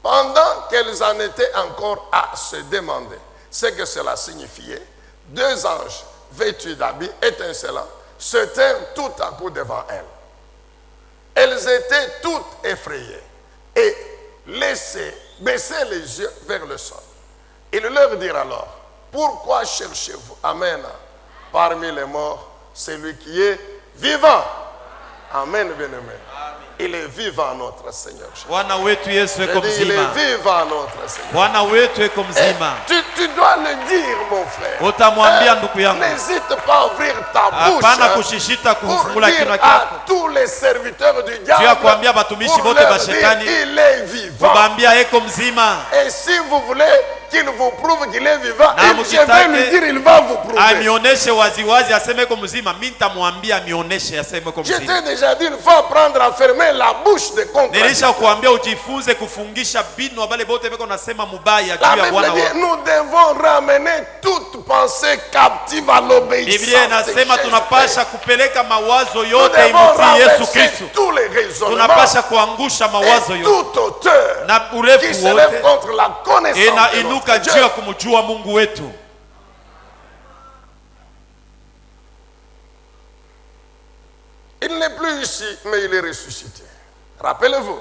Speaker 1: Pendant qu'elles en étaient encore à se demander ce que cela signifiait, deux anges vêtus d'habits étincelants se tinrent tout à coup devant elles. Elles étaient toutes effrayées et baissaient les yeux vers le sol. Ils leur dirent alors: pourquoi cherchez-vous, Amen, parmi les morts celui qui est vivant? Amen, bien-aimé. Il est vivant, notre Seigneur.
Speaker 2: Bwana wetu Yesu eko
Speaker 1: Il est
Speaker 2: mzima.
Speaker 1: vivant, notre Seigneur.
Speaker 2: Bwana wetu eko mzima.
Speaker 1: Tu dois le dire, mon frère.
Speaker 2: Utamwambia ndugu yangu.
Speaker 1: N'hésite pas à ouvrir ta bouche
Speaker 2: Hapana kushishita
Speaker 1: pour
Speaker 2: kufungula
Speaker 1: dire
Speaker 2: kinywa
Speaker 1: à
Speaker 2: chako.
Speaker 1: tous les serviteurs du
Speaker 2: Juu ya
Speaker 1: diable
Speaker 2: kuambia batumishi
Speaker 1: pour
Speaker 2: bote
Speaker 1: leur
Speaker 2: ba
Speaker 1: dire
Speaker 2: shetani,
Speaker 1: il est vivant.
Speaker 2: kubambia eko mzima.
Speaker 1: Et si vous voulez qu'il vous prouve qu'il est vivant,
Speaker 2: Na
Speaker 1: je vais lui dire, il va vous prouver.
Speaker 2: Amioneshe waziwazi aseme eko mzima. Mimi nitamwambia amioneshe aseme eko
Speaker 1: Je
Speaker 2: mzima.
Speaker 1: t'ai déjà dit, il faut apprendre à fermer la bouche des contradicteurs.
Speaker 2: Nilisha kuambia ujifunze kufungisha binu wabale bote beko nasema mubaya
Speaker 1: La
Speaker 2: juu ya Bwana
Speaker 1: Bible dit,
Speaker 2: wako.
Speaker 1: nous devons ramener toute pensée captive à l'obéissance.
Speaker 2: Biblia inasema
Speaker 1: de
Speaker 2: tunapasha
Speaker 1: Jésus.
Speaker 2: kupeleka mawazo
Speaker 1: Nous
Speaker 2: yote
Speaker 1: devons
Speaker 2: imutii Yesu
Speaker 1: renverser
Speaker 2: Kristo.
Speaker 1: tous les raisonnements
Speaker 2: Tunapasha kuangusha mawazo
Speaker 1: et
Speaker 2: yote
Speaker 1: tout auteur
Speaker 2: na
Speaker 1: qui
Speaker 2: urefu
Speaker 1: se lève
Speaker 2: wote
Speaker 1: contre la connaissance de notre
Speaker 2: inainuka
Speaker 1: Dieu.
Speaker 2: juu ya kumjua Mungu wetu.
Speaker 1: Il n'est plus ici, mais il est ressuscité. Rappelez-vous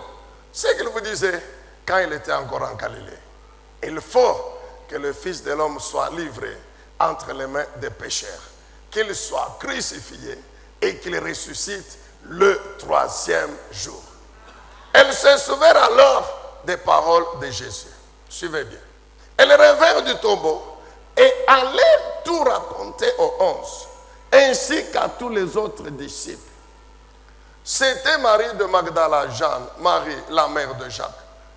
Speaker 1: ce qu'il vous disait quand il était encore en Galilée. Il faut que le Fils de l'homme soit livré entre les mains des pécheurs, qu'il soit crucifié et qu'il ressuscite le troisième jour. Elles se souvinrent alors des paroles de Jésus. Suivez bien. Elles revinrent du tombeau et allèrent tout raconter aux 11, ainsi qu'à tous les autres disciples. C'était Marie de Magdala, Jeanne, Marie, la mère de Jacques.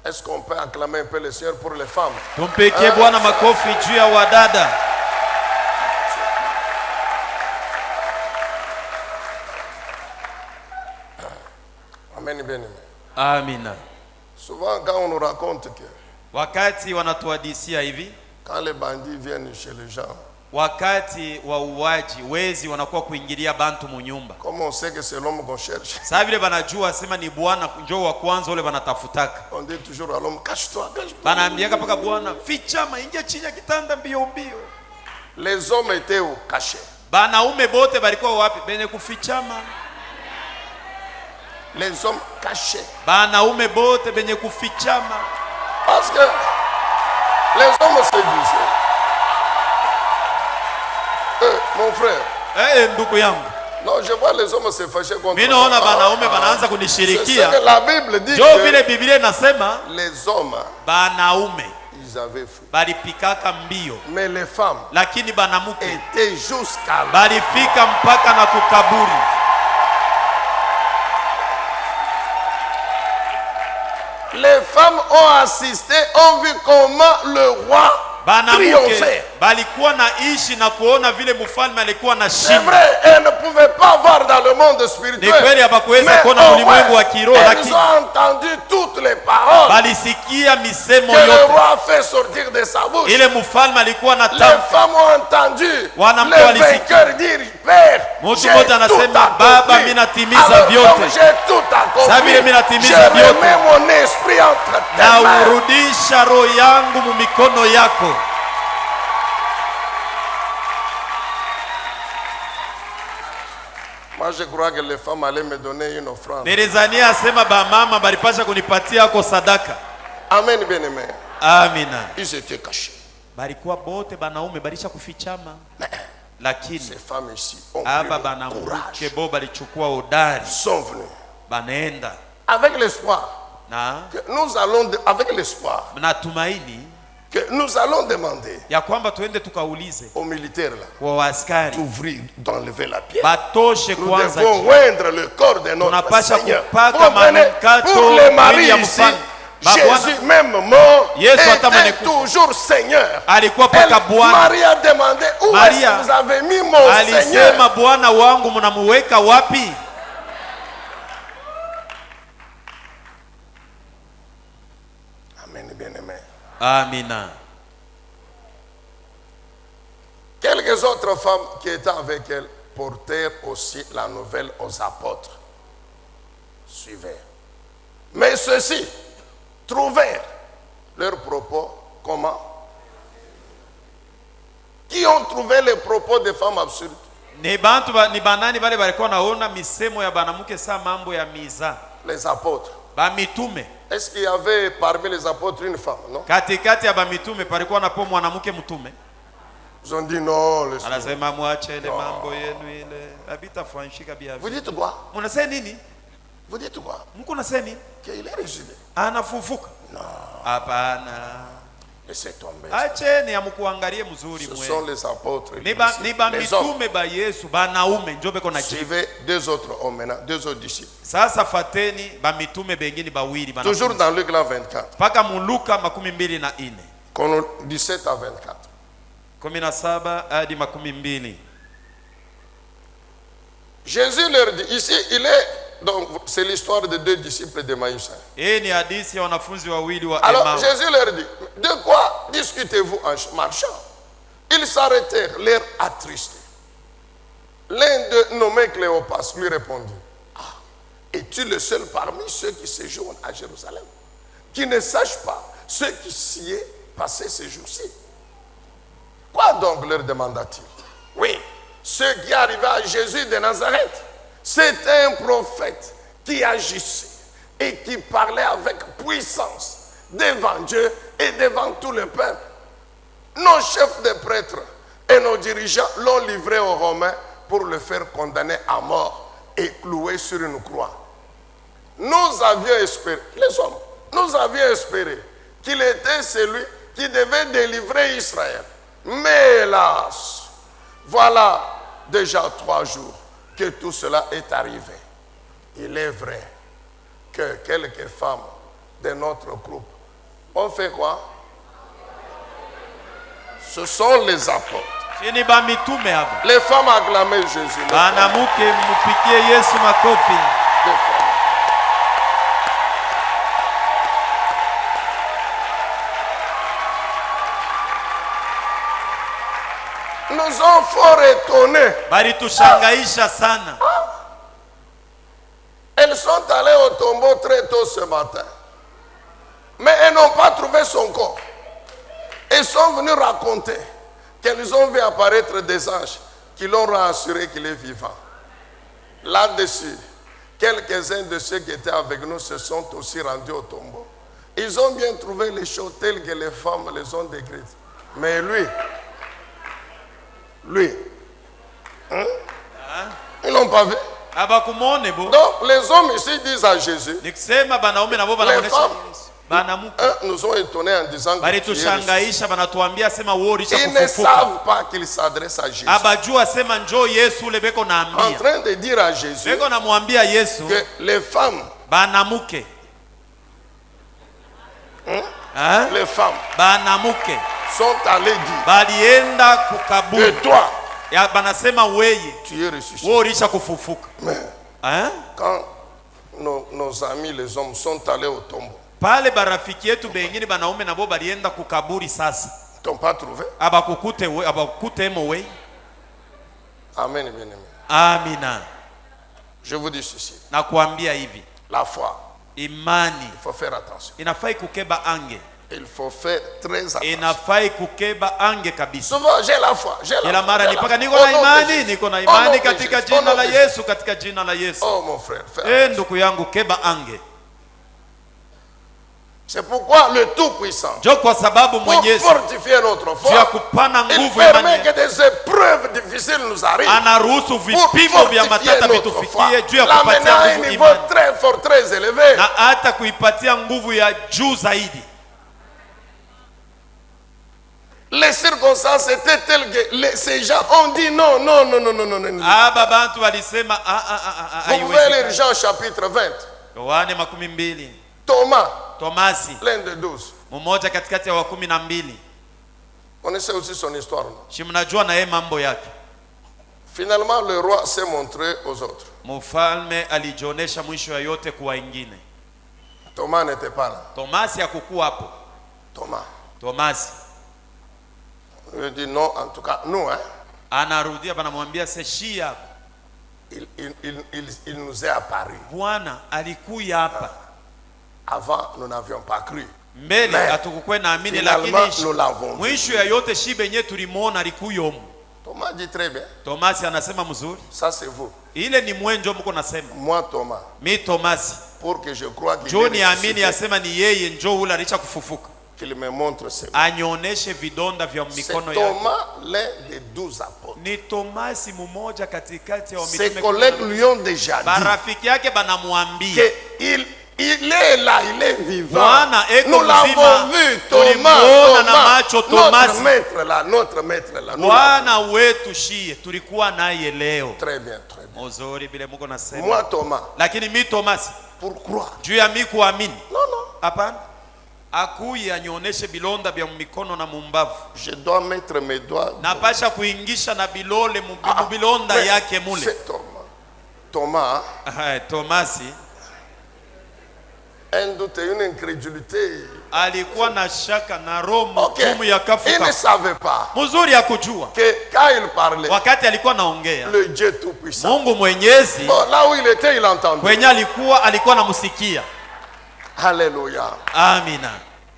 Speaker 1: Est-ce qu'on peut acclamer un peu le Seigneur pour les femmes?
Speaker 2: Tumpigie Bwana makofi juu ya wadada.
Speaker 1: Amen, bien aimé.
Speaker 2: Amina.
Speaker 1: Souvent, quand on nous raconte que
Speaker 2: Wakati wanatuhadisia hivi,
Speaker 1: quand les bandits viennent chez les gens,
Speaker 2: wakati wa uwaji wezi wanakuwa kuingilia bantu munyumba,
Speaker 1: comment on sait que c'est l'homme qu'on cherche?
Speaker 2: sasa vile banajua sema ni Bwana njoo wa kwanza ule banatafutaka.
Speaker 1: On dit toujours à l'homme, cache-toi, cache-toi.
Speaker 2: Banaambiaka paka Bwana fichama, ingia chini ya kitanda mbio mbio.
Speaker 1: Les hommes étaient au cachet.
Speaker 2: Banaume bote balikuwa wapi? Benye kufichama.
Speaker 1: Les hommes cachés.
Speaker 2: Banaume bote benye kufichama.
Speaker 1: Parce que les hommes se disaient, mon frère,
Speaker 2: Ndugu yangu,
Speaker 1: non, je vois les hommes se fâcher contre
Speaker 2: mimi naona banaume banaanza
Speaker 1: C'est ce
Speaker 2: kunishirikia.
Speaker 1: que la Bible dit,
Speaker 2: Jo vile
Speaker 1: que
Speaker 2: Biblia inasema
Speaker 1: les hommes,
Speaker 2: banaume
Speaker 1: ils avaient fui.
Speaker 2: balipikaka mbio,
Speaker 1: Mais les femmes
Speaker 2: lakini banamuke
Speaker 1: étaient jusqu'à là.
Speaker 2: balifika mpaka na kukaburi.
Speaker 1: Les femmes ont assisté, ont vu comment le roi
Speaker 2: Banamuke
Speaker 1: triomphait.
Speaker 2: balikuwa na ishi na kuona vile mfalme alikuwa na
Speaker 1: C'est
Speaker 2: shinda.
Speaker 1: vrai, elles ne pouvaient pas voir dans le monde
Speaker 2: Ni
Speaker 1: spirituel.
Speaker 2: kweli habakuweza
Speaker 1: Mais
Speaker 2: kuona
Speaker 1: au
Speaker 2: ulimwengu wa
Speaker 1: moins,
Speaker 2: kiroho,
Speaker 1: elles
Speaker 2: lakini
Speaker 1: ont entendu toutes les paroles
Speaker 2: balisikia misemo
Speaker 1: que le
Speaker 2: yote
Speaker 1: roi fait sortir de sa bouche.
Speaker 2: ile mfalme alikuwa na
Speaker 1: Les
Speaker 2: tamka.
Speaker 1: femmes ont entendu
Speaker 2: Wanamke
Speaker 1: le
Speaker 2: walisikia.
Speaker 1: vainqueur dire, Père,
Speaker 2: Mtu
Speaker 1: j'ai
Speaker 2: mmoja
Speaker 1: tout
Speaker 2: anasema,
Speaker 1: accompli.
Speaker 2: Baba, mimi natimiza
Speaker 1: Alors,
Speaker 2: vyote.
Speaker 1: comme j'ai tout
Speaker 2: Sasa vile mimi
Speaker 1: accompli, je
Speaker 2: natimiza vyote.
Speaker 1: remets mon esprit entre tes
Speaker 2: Na
Speaker 1: mains.
Speaker 2: urudisha roho yangu mu mikono yako.
Speaker 1: Moi, je crois que les femmes allaient me donner une offrande.
Speaker 2: Nilizania asema ba mama balipasha kunipatia ako sadaka.
Speaker 1: Amen, bien-aimé.
Speaker 2: Amina.
Speaker 1: Ils étaient cachés.
Speaker 2: Balikuwa bote banaume balisha kufichama.
Speaker 1: Ces
Speaker 2: Lakini
Speaker 1: femmes ici ont pris
Speaker 2: aba
Speaker 1: le
Speaker 2: banamuke
Speaker 1: courage.
Speaker 2: bo balichukua udari.
Speaker 1: Ils sont venus.
Speaker 2: Banaenda
Speaker 1: Avec l'espoir
Speaker 2: na
Speaker 1: que nous allons, avec l'espoir
Speaker 2: natumaini
Speaker 1: que nous allons demander
Speaker 2: ya kwamba tuende tukaulize
Speaker 1: aux militaires là
Speaker 2: kwa waaskari
Speaker 1: d'ouvrir, d'enlever la pierre.
Speaker 2: batoshe
Speaker 1: Nous
Speaker 2: kwanza
Speaker 1: devons oindre le corps de notre
Speaker 2: tunapasha
Speaker 1: Seigneur.
Speaker 2: kupaka
Speaker 1: Comprenez,
Speaker 2: manukato
Speaker 1: pour les maris
Speaker 2: mwili ya
Speaker 1: ici,
Speaker 2: mfalme.
Speaker 1: Jésus même mort
Speaker 2: Yesu hata mwenye
Speaker 1: était
Speaker 2: kufa
Speaker 1: toujours Seigneur.
Speaker 2: alikuwa paka Bwana.
Speaker 1: Marie a demandé, où est-ce que vous avez mis mon Seigneur?
Speaker 2: Alisema Bwana wangu mnamuweka wapi?
Speaker 1: Amen, bien-aimé.
Speaker 2: Amina.
Speaker 1: Quelques autres femmes qui étaient avec elle portèrent aussi la nouvelle aux apôtres. Suivez. Mais ceux-ci trouvèrent leurs propos comment? Qui ont trouvé les propos des femmes absurdes?
Speaker 2: Ni banani bale balikuwa naona misemo ya banamuke sa mambo ya miza.
Speaker 1: Les apôtres.
Speaker 2: Ba mitume.
Speaker 1: Est-ce qu'il y avait parmi les apôtres une femme? Non.
Speaker 2: Katikati ya ba mitume palikuwa napo mwanamke mtume.
Speaker 1: Ils ont dit non.
Speaker 2: Anasema muache ile mambo yenu ile. Habita franchika bia.
Speaker 1: Vous dites quoi?
Speaker 2: Mnasema nini?
Speaker 1: Vous dites quoi?
Speaker 2: Mko nasema nini?
Speaker 1: Qu'il est résumé.
Speaker 2: Anafufuka.
Speaker 1: Non.
Speaker 2: Hapana.
Speaker 1: Laissez tomber.
Speaker 2: Acheni amkuangalie mzuri
Speaker 1: Ce
Speaker 2: mwe.
Speaker 1: sont les apôtres.
Speaker 2: Ni ba mitume ba Yesu banaume njo beko na jibu.
Speaker 1: Suivez deux autres hommes maintenant, deux autres disciples.
Speaker 2: Sasa fateni ba mitume bengine bawili bana.
Speaker 1: Toujours dans Luc 24.
Speaker 2: Paka mu Luka 24.
Speaker 1: 17 à 24.
Speaker 2: 17 hadi 22.
Speaker 1: Jésus leur dit, ici il est, donc c'est l'histoire de deux disciples d'Emmaüs.
Speaker 2: Ni hadithi ya wanafunzi wawili wa
Speaker 1: Alors
Speaker 2: Emmaüs.
Speaker 1: Jésus leur dit, de quoi discutez-vous en marchant? Ils s'arrêtèrent, l'air attristés. L'un d'eux, nommé Cléopas, lui répondit, ah, es-tu le seul parmi ceux qui séjournent à Jérusalem, qui ne sachent pas ce qui s'y est passé ces jours-ci? Quoi donc, leur demanda-t-il? Oui, ce qui arrivait à Jésus de Nazareth, c'était un prophète qui agissait et qui parlait avec puissance devant Dieu et devant tout le peuple. Nos chefs de prêtres et nos dirigeants l'ont livré aux Romains pour le faire condamner à mort et clouer sur une croix. Nous avions espéré, les hommes, nous avions espéré qu'il était celui qui devait délivrer Israël. Mais hélas, voilà déjà 3 jours que tout cela est arrivé. Il est vrai que quelques femmes de notre groupe ont fait quoi? Ce sont les apôtres. Les femmes acclamaient Jésus. Nous ont fort étonnés. Elles sont allées au tombeau très tôt ce matin. Mais elles n'ont pas trouvé son corps. Elles sont venues raconter qu'elles ont vu apparaître des anges qui l'ont rassuré qu'il est vivant. Là-dessus, quelques-uns de ceux qui étaient avec nous se sont aussi rendus au tombeau. Ils ont bien trouvé les choses telles que les femmes les ont décrites. Mais lui, ils n'ont pas vu. Donc les hommes ici disent à Jésus, les femmes nous ont étonnés en disant que ils ne savent pas qu'ils s'adressent à Jésus. En train de dire à Jésus que les femmes, les femmes sont allées dire que toi, tu es ressuscité. Mais quand nos amis les hommes sont allés au tombeau,
Speaker 2: pale barafiki yetu bengine banaume nabo balienda kukaburi sasa.
Speaker 1: T'ont pas trouvé?
Speaker 2: Abakukute mowe.
Speaker 1: Amen, bien-aimé.
Speaker 2: Amina.
Speaker 1: Je vous dis ceci.
Speaker 2: Nakuambia hivi.
Speaker 1: La foi.
Speaker 2: Imani.
Speaker 1: Il faut faire attention.
Speaker 2: Inafai kukeba ange.
Speaker 1: Il faut faire très attention.
Speaker 2: Inafai kukeba ange kabisa.
Speaker 1: Souvent j'ai la foi.
Speaker 2: Ila mara nipaka niko na imani katika jina la Yesu, katika jina la Yesu.
Speaker 1: Oh mon frère.
Speaker 2: Ndugu yangu, keba ange.
Speaker 1: C'est pourquoi le Tout-Puissant, pour fortifier notre foi, il permet que des épreuves difficiles nous arrivent pour fortifier notre foi, l'amener à un niveau très fort, très élevé. Les circonstances étaient telles que ces gens ont dit non, non, non, non, non, non, non.
Speaker 2: Aba bantu walisema
Speaker 1: Vous pouvez lire Jean chapitre 20.
Speaker 2: Yohane 12.
Speaker 1: Tomasi, l'un des 12.
Speaker 2: Mmoja katikati ya wa 12.
Speaker 1: On essaie aussi son histoire.
Speaker 2: Si mnajua na yeye mambo yake.
Speaker 1: Finalement, le roi s'est montré aux autres.
Speaker 2: Mfalme alijionesha mwisho ya yote kwa wengine.
Speaker 1: Thomas n'était pas là.
Speaker 2: Tomasi hakukuwa hapo. Tomasi.
Speaker 1: Il dit non, en tout cas, nous, hein.
Speaker 2: Anarudia banamwambia seshia.
Speaker 1: Il nous est apparu.
Speaker 2: Bwana alikuya hapa.
Speaker 1: Avant, nous n'avions pas cru.
Speaker 2: Mbele hatukukuwa naamini, lakini mwisho ya yote shibe yenyewe tulimuona alikuyo.
Speaker 1: Thomas dit très bien.
Speaker 2: Tomasi anasema mzuri.
Speaker 1: Ça c'est vous.
Speaker 2: Ile ni mwenjo mko nasema.
Speaker 1: Moi Thomas.
Speaker 2: Mi Tomasi.
Speaker 1: Pour que je croie qu'il
Speaker 2: John amini asema ni yeye njoo ula alicha kufufuka.
Speaker 1: Qu'il me montre ses mains.
Speaker 2: Anyonyeshe vidonda vya mikono yake.
Speaker 1: C'est Thomas, l'un des 12 apôtres.
Speaker 2: Ni Tomasi mmoja katikati ya
Speaker 1: mitume. Ses collègues lui ont déjà dit.
Speaker 2: Barafiki yake banamwambia.
Speaker 1: Que il est là, il est vivant. Nous l'avons vu, Thomas, notre maître là.
Speaker 2: Bwana wetu shie tulikuwa naye leo.
Speaker 1: Très bien, très bien.
Speaker 2: Mzuri bila Mungu nasema.
Speaker 1: Moi Thomas.
Speaker 2: Lakini mi Tomasi.
Speaker 1: Pourquoi?
Speaker 2: Juu ya mimi kuamini.
Speaker 1: Non, non.
Speaker 2: Hapana. Akuya anyonyeshe bilonda vya mikono na mumbavu.
Speaker 1: Je dois mettre mes doigts.
Speaker 2: Napasha kuingisha na bilole bilonda yake mule.
Speaker 1: C'est Thomas. Thomas.
Speaker 2: Tomasi.
Speaker 1: Un doute et une incrédulité.
Speaker 2: Alikuwa na shaka na roho ngumu ya kafuka.
Speaker 1: Il ne savait pas.
Speaker 2: Mzuri ya kujua.
Speaker 1: Que quand il parlait.
Speaker 2: Wakati alikuwa naongea.
Speaker 1: Le Dieu tout puissant.
Speaker 2: Mungu mwenyezi.
Speaker 1: Là où il était, il entendait.
Speaker 2: Kwenye alikuwa namusikia.
Speaker 1: Alléluia.
Speaker 2: Amina.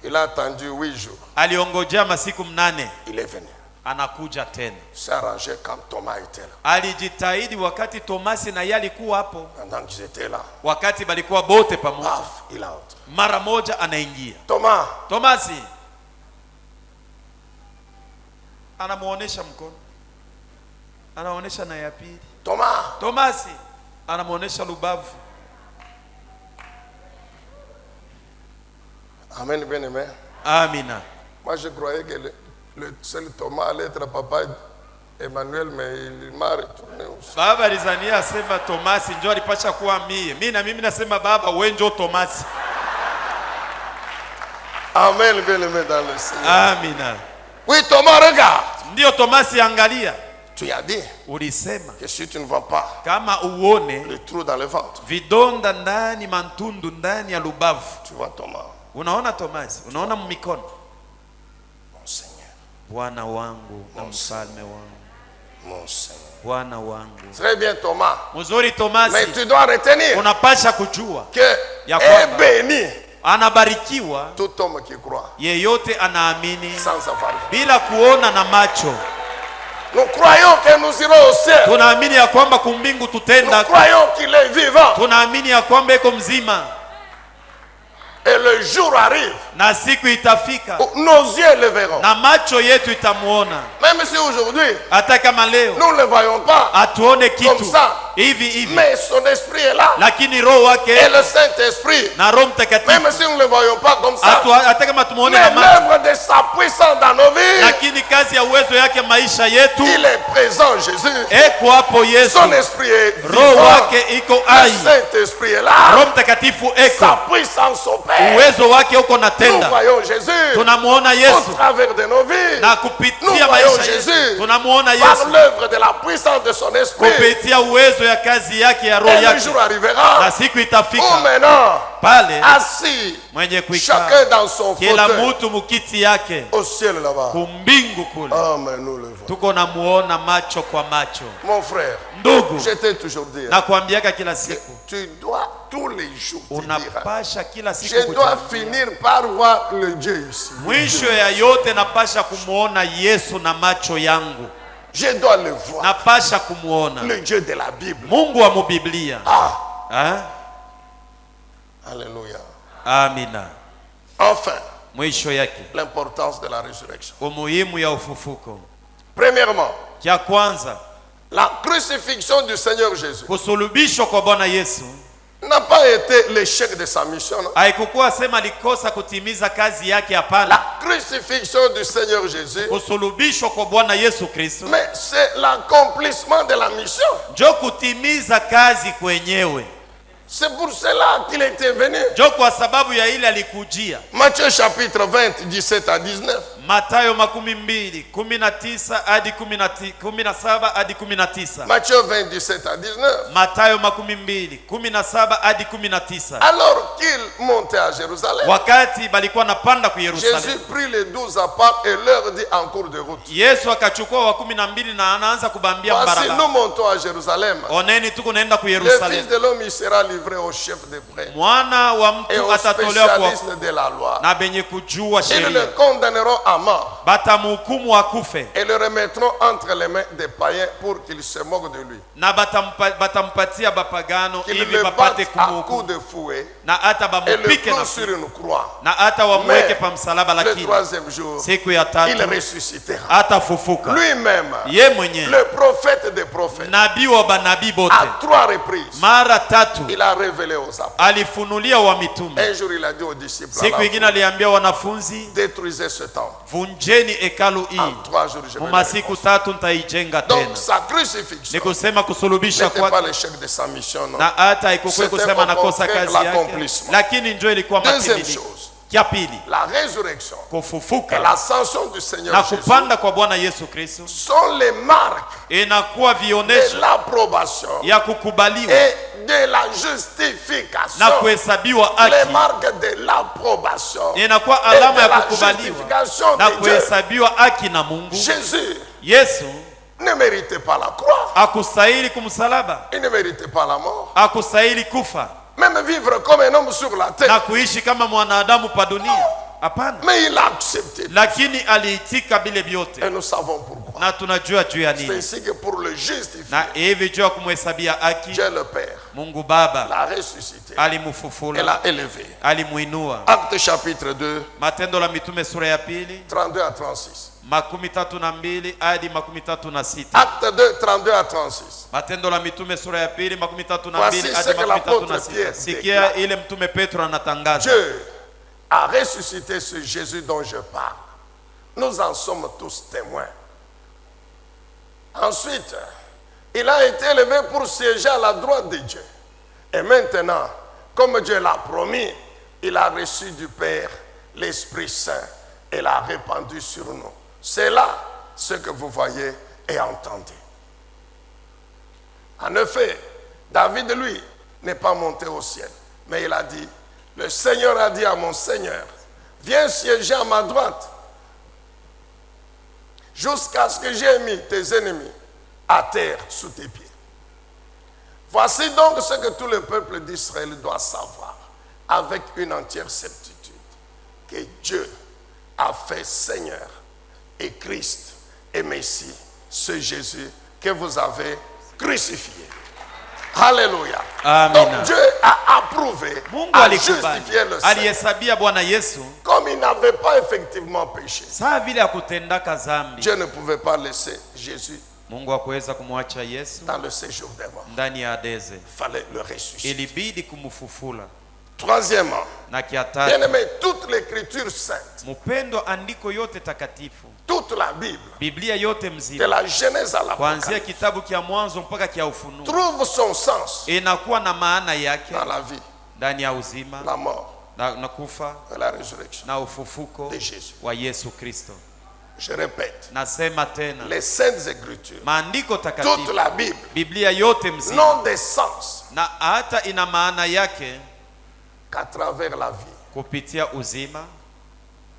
Speaker 1: Il a attendu 8 jours.
Speaker 2: Aliongojea masiku 8.
Speaker 1: Il est venu.
Speaker 2: Anakuja tena.
Speaker 1: C'est arrangé quand Thomas était là.
Speaker 2: Alijitahidi wakati Tomasi na yeye alikuwa hapo.
Speaker 1: Pendant qu'ils étaient là.
Speaker 2: Wakati balikuwa bote pamoja.
Speaker 1: Paf, il entre.
Speaker 2: Mara moja anaingia. Tomasi. Anamuonesha mkono. Anaonesha na ya pili. Tomasi. Anamuonesha lubavu.
Speaker 1: Amen, bien aimé.
Speaker 2: Amina.
Speaker 1: Moi je croyais que le seul Thomas allait être papa Emmanuel, mais il m'a retourné aussi.
Speaker 2: Baba alizania asema Tomasi njoo alipasha kuwa mie. Mimi nasema baba wewe njoo Tomasi.
Speaker 1: Amen, bien aimé dans le Seigneur.
Speaker 2: Amina.
Speaker 1: Oui, Thomas, regarde.
Speaker 2: Ndio Tomasi angalia.
Speaker 1: Tu as dit.
Speaker 2: Ulisema.
Speaker 1: Que si tu ne vois pas.
Speaker 2: Kama uone.
Speaker 1: Le trou dans le ventre.
Speaker 2: Vidonda ndani mantundu ndani ya lubavu.
Speaker 1: Tu vois Thomas.
Speaker 2: Unaona Tomasi, unaona mikono.
Speaker 1: Mon Seigneur.
Speaker 2: Bwana wangu na mfalme wangu.
Speaker 1: Mon Seigneur.
Speaker 2: Bwana wangu.
Speaker 1: Très bien Thomas.
Speaker 2: Mzuri Tomasi.
Speaker 1: Mais tu dois retenir.
Speaker 2: Unapasha kujua.
Speaker 1: Que est béni.
Speaker 2: Anabarikiwa.
Speaker 1: Tout homme qui croit.
Speaker 2: Yeyote anaamini.
Speaker 1: Sans savoir.
Speaker 2: Bila kuona na macho.
Speaker 1: Nous croyons que nous irons au ciel.
Speaker 2: Tunaamini ya kwamba kumbingu tutenda.
Speaker 1: Nous croyons qu'il est vivant.
Speaker 2: Tunaamini ya kwamba iko mzima.
Speaker 1: Et le jour arrive.
Speaker 2: Na siku itafika.
Speaker 1: Nos yeux le verront.
Speaker 2: Na macho yetu itamuona.
Speaker 1: Même si aujourd'hui.
Speaker 2: Hata kama leo.
Speaker 1: Nous ne le voyons pas.
Speaker 2: Atuone kitu.
Speaker 1: Comme ça.
Speaker 2: Hivi.
Speaker 1: Mais son esprit est là.
Speaker 2: Lakini roho wake.
Speaker 1: Et le Saint-Esprit.
Speaker 2: Na Roho Mtakatifu.
Speaker 1: Même si nous ne le voyons pas comme ça.
Speaker 2: Hata kama tumuone
Speaker 1: na macho. Mais l'œuvre de sa puissance dans nos vies.
Speaker 2: Lakini kazi ya uwezo yake maisha yetu.
Speaker 1: Il est présent Jésus.
Speaker 2: Eko hapo Yesu.
Speaker 1: Son esprit est vivant.
Speaker 2: Roho wake iko hai.
Speaker 1: Le Saint-Esprit est là.
Speaker 2: Roho Mtakatifu eko.
Speaker 1: Sa puissance opère.
Speaker 2: Uwezo wake uko natenda.
Speaker 1: Nous voyons Jésus.
Speaker 2: Tunamuona Yesu.
Speaker 1: Au travers de nos vies.
Speaker 2: Na kupitia
Speaker 1: nous voyons
Speaker 2: Jésus.
Speaker 1: Tunamuona Yesu. Par l'œuvre de la puissance de son esprit.
Speaker 2: Kupitia uwezo ya kazi yake ya roho yake.
Speaker 1: Le jour arrivera.
Speaker 2: Na siku itafika.
Speaker 1: Où maintenant.
Speaker 2: Pale.
Speaker 1: Assis.
Speaker 2: Mwenye kuikaa.
Speaker 1: Chacun dans son fauteuil.
Speaker 2: Kila mtu mukiti yake.
Speaker 1: Au ciel là-bas.
Speaker 2: Kumbingu kule.
Speaker 1: Amen, nous le voyons.
Speaker 2: Tuko namuona macho kwa macho.
Speaker 1: Mon frère.
Speaker 2: Ndugu.
Speaker 1: Je t'ai toujours dit.
Speaker 2: Nakwambiaka kila siku.
Speaker 1: Tu dois tous les jours
Speaker 2: unapasha kila siku
Speaker 1: je dois finir par voir le Dieu ici.
Speaker 2: Mwisho ya yote napasha kumuona Yesu na macho yangu.
Speaker 1: Je dois le voir.
Speaker 2: Napasha kumuona.
Speaker 1: Le Dieu de la Bible.
Speaker 2: Mungu wa Biblia.
Speaker 1: Alléluia.
Speaker 2: Amina.
Speaker 1: Enfin,
Speaker 2: mwisho yake.
Speaker 1: L'importance de la résurrection.
Speaker 2: Umuhimu ya ufufuko.
Speaker 1: Premièrement,
Speaker 2: kia kwanza,
Speaker 1: la crucifixion du Seigneur Jésus.
Speaker 2: Kusulubishwa kwa Bwana Yesu
Speaker 1: n'a pas été l'échec de sa mission. Non?
Speaker 2: Haikukuwa sema alikosa kutimiza kazi yake,
Speaker 1: La
Speaker 2: hapana.
Speaker 1: crucifixion du Seigneur Jésus,
Speaker 2: Kusulubishwa kwa Bwana Yesu Kristo
Speaker 1: mais c'est l'accomplissement de la mission.
Speaker 2: njo kutimiza kazi kwenyewe.
Speaker 1: C'est pour cela qu'il était venu.
Speaker 2: Njo kwa sababu ya ile alikujia.
Speaker 1: Matthieu chapitre 20, 17 à 19.
Speaker 2: Mathayo 20:19 hadi 17 hadi 19.
Speaker 1: Matthieu 20, 17 à 19.
Speaker 2: Mathayo 20:17 hadi 19.
Speaker 1: Alors qu'il montait à Jérusalem,
Speaker 2: Wakati balikuwa napanda ku Yerusalemu,
Speaker 1: Jésus prit les 12 à part et leur dit en cours de route:
Speaker 2: Yesu akachukua wa 12 na anaanza kubambia
Speaker 1: voici, nous
Speaker 2: barabara,
Speaker 1: montons à Jérusalem.
Speaker 2: oneni tuko naenda ku
Speaker 1: Le Fils
Speaker 2: Yerusalemu,
Speaker 1: de l'homme il sera livré au chef des prêtres
Speaker 2: mwana wa
Speaker 1: et
Speaker 2: mtu
Speaker 1: aux
Speaker 2: atatolewa kwa
Speaker 1: spécialistes de la loi.
Speaker 2: na benye kujua
Speaker 1: Ils le
Speaker 2: sheria,
Speaker 1: condamneront à mort
Speaker 2: batamhukumu akufe
Speaker 1: et le remettront entre les mains des païens pour qu'ils se moquent de lui.
Speaker 2: na batampatia bapagano
Speaker 1: Qu'ils
Speaker 2: hivi
Speaker 1: le
Speaker 2: bapate
Speaker 1: battent à coups
Speaker 2: kumhukumu
Speaker 1: de fouet
Speaker 2: na hata
Speaker 1: et le
Speaker 2: bamupike na
Speaker 1: clouent sur une croix.
Speaker 2: na hata wamweke
Speaker 1: Mais
Speaker 2: pa msalaba,
Speaker 1: le
Speaker 2: lakini
Speaker 1: troisième jour,
Speaker 2: siku ya
Speaker 1: il
Speaker 2: tatu
Speaker 1: ressuscitera.
Speaker 2: atafufuka
Speaker 1: Lui-même,
Speaker 2: ye mwenyewe,
Speaker 1: le prophète des prophètes,
Speaker 2: nabii wa banabii bote,
Speaker 1: à 3 reprises,
Speaker 2: mara tatu
Speaker 1: il a révélé aux apôtres.
Speaker 2: alifunulia wa mitume.
Speaker 1: Un jour, il a dit aux disciples, à la
Speaker 2: Siku ingine
Speaker 1: foule,
Speaker 2: aliambia wanafunzi,
Speaker 1: détruisez ce temple.
Speaker 2: vunjeni hekalu hii,
Speaker 1: En 3 jours, je vais le
Speaker 2: mumasiku
Speaker 1: reconstruire.
Speaker 2: tatu nitaijenga
Speaker 1: Donc,
Speaker 2: tena.
Speaker 1: sa
Speaker 2: Ni
Speaker 1: crucifixion
Speaker 2: kusema kusulubisha
Speaker 1: n'était pas
Speaker 2: kwake
Speaker 1: l'échec de sa mission, non.
Speaker 2: na hata haikukuwa
Speaker 1: C'était
Speaker 2: kusema
Speaker 1: au
Speaker 2: nakosa
Speaker 1: contraire
Speaker 2: kazi yake,
Speaker 1: l'accomplissement.
Speaker 2: lakini njo ilikuwa
Speaker 1: Deuxième
Speaker 2: matimilio.
Speaker 1: chose,
Speaker 2: Kia pili,
Speaker 1: la résurrection et
Speaker 2: kufufuka
Speaker 1: l'ascension du Seigneur
Speaker 2: na
Speaker 1: Jésus
Speaker 2: kupanda kwa Bwana Yesu Kristo
Speaker 1: sont les marques
Speaker 2: inakuwa
Speaker 1: de
Speaker 2: vionesho
Speaker 1: l'approbation
Speaker 2: ya kukubaliwa
Speaker 1: et de la
Speaker 2: na
Speaker 1: justification.
Speaker 2: kuhesabiwa
Speaker 1: Les
Speaker 2: haki,
Speaker 1: marques de l'approbation et
Speaker 2: inakuwa
Speaker 1: de
Speaker 2: alama ya
Speaker 1: la
Speaker 2: kukubaliwa
Speaker 1: justification
Speaker 2: na
Speaker 1: de Dieu.
Speaker 2: kuhesabiwa haki na Mungu.
Speaker 1: Jésus
Speaker 2: Yesu
Speaker 1: ne méritait pas la croix,
Speaker 2: akustahili kumsalaba,
Speaker 1: il ne méritait pas la mort,
Speaker 2: akustahili kufa
Speaker 1: même vivre comme un homme sur la terre.
Speaker 2: na kuishi kama mwanadamu pa dunia, hapana,
Speaker 1: Mais il a accepté.
Speaker 2: lakini aliitika bile vyote,
Speaker 1: Et nous savons pourquoi.
Speaker 2: na tunajua juu ya
Speaker 1: C'est
Speaker 2: nini.
Speaker 1: ainsi que pour le justifier,
Speaker 2: Na hivi juu ya kumhesabia haki,
Speaker 1: Dieu le Père
Speaker 2: Mungu Baba
Speaker 1: l'a ressuscité et
Speaker 2: alimufufula,
Speaker 1: l'a élevé.
Speaker 2: alimuinua.
Speaker 1: Acte chapitre 2,
Speaker 2: Matendo la Mitume sura ya pili
Speaker 1: 32 à 36.
Speaker 2: 32 hadi 36.
Speaker 1: Acte 2, 32 à 36.
Speaker 2: Matendo la Mitume sura ya pili 32
Speaker 1: Voici ce
Speaker 2: hadi
Speaker 1: que l'apôtre
Speaker 2: 36.
Speaker 1: Pierre
Speaker 2: Sikia
Speaker 1: déclare.
Speaker 2: ile mtume Petro anatangaza,
Speaker 1: Dieu a ressuscité ce Jésus dont je parle. Nous en sommes tous témoins. Ensuite, il a été élevé pour siéger à la droite de Dieu. Et maintenant, comme Dieu l'a promis, il a reçu du Père l'Esprit Saint et l'a répandu sur nous. C'est là ce que vous voyez et entendez. En effet, David, lui, n'est pas monté au ciel, mais il a dit, le Seigneur a dit à mon Seigneur, viens siéger à ma droite, jusqu'à ce que j'aie mis tes ennemis à terre sous tes pieds. Voici donc ce que tout le peuple d'Israël doit savoir, avec une entière certitude, que Dieu a fait Seigneur et Christ et Messie, ce Jésus que vous avez crucifié. Alléluia.
Speaker 2: Amina.
Speaker 1: Donc Dieu a approuvé,
Speaker 2: Mungu
Speaker 1: a
Speaker 2: alikubali,
Speaker 1: justifié le Seigneur.
Speaker 2: alihesabia Bwana Yesu
Speaker 1: Comme il n'avait pas effectivement péché,
Speaker 2: saa vile akutendaka zambi.
Speaker 1: Dieu ne pouvait pas laisser Jésus
Speaker 2: Mungu hakuweza kumwacha Yesu
Speaker 1: dans le séjour des morts.
Speaker 2: ndani ya Adeze,
Speaker 1: Il fallait le ressusciter.
Speaker 2: ilibidi kumufufula.
Speaker 1: Troisièmement,
Speaker 2: Na kia
Speaker 1: bien
Speaker 2: tatu,
Speaker 1: aimé, toute l'écriture sainte,
Speaker 2: mupendo andiko yote takatifu,
Speaker 1: toute la Bible,
Speaker 2: Biblia yote
Speaker 1: de
Speaker 2: mzima,
Speaker 1: la Genèse à
Speaker 2: kuanzia
Speaker 1: l'Apocalypse,
Speaker 2: kitabu kia Mwanzo mpaka kia Ufunuo,
Speaker 1: trouve son sens
Speaker 2: inakuwa na maana yake
Speaker 1: dans la vie,
Speaker 2: ndani ya uzima
Speaker 1: la mort
Speaker 2: na kufa
Speaker 1: et la résurrection
Speaker 2: na ufufuko
Speaker 1: de Jésus.
Speaker 2: wa Yesu Kristo.
Speaker 1: Je répète,
Speaker 2: Nasema tena,
Speaker 1: les saintes écritures,
Speaker 2: maandiko
Speaker 1: toute
Speaker 2: takatifu,
Speaker 1: la Bible,
Speaker 2: Biblia yote mzima,
Speaker 1: n'ont de sens
Speaker 2: na hata ina maana yake
Speaker 1: qu'à travers la vie,
Speaker 2: kupitia uzima,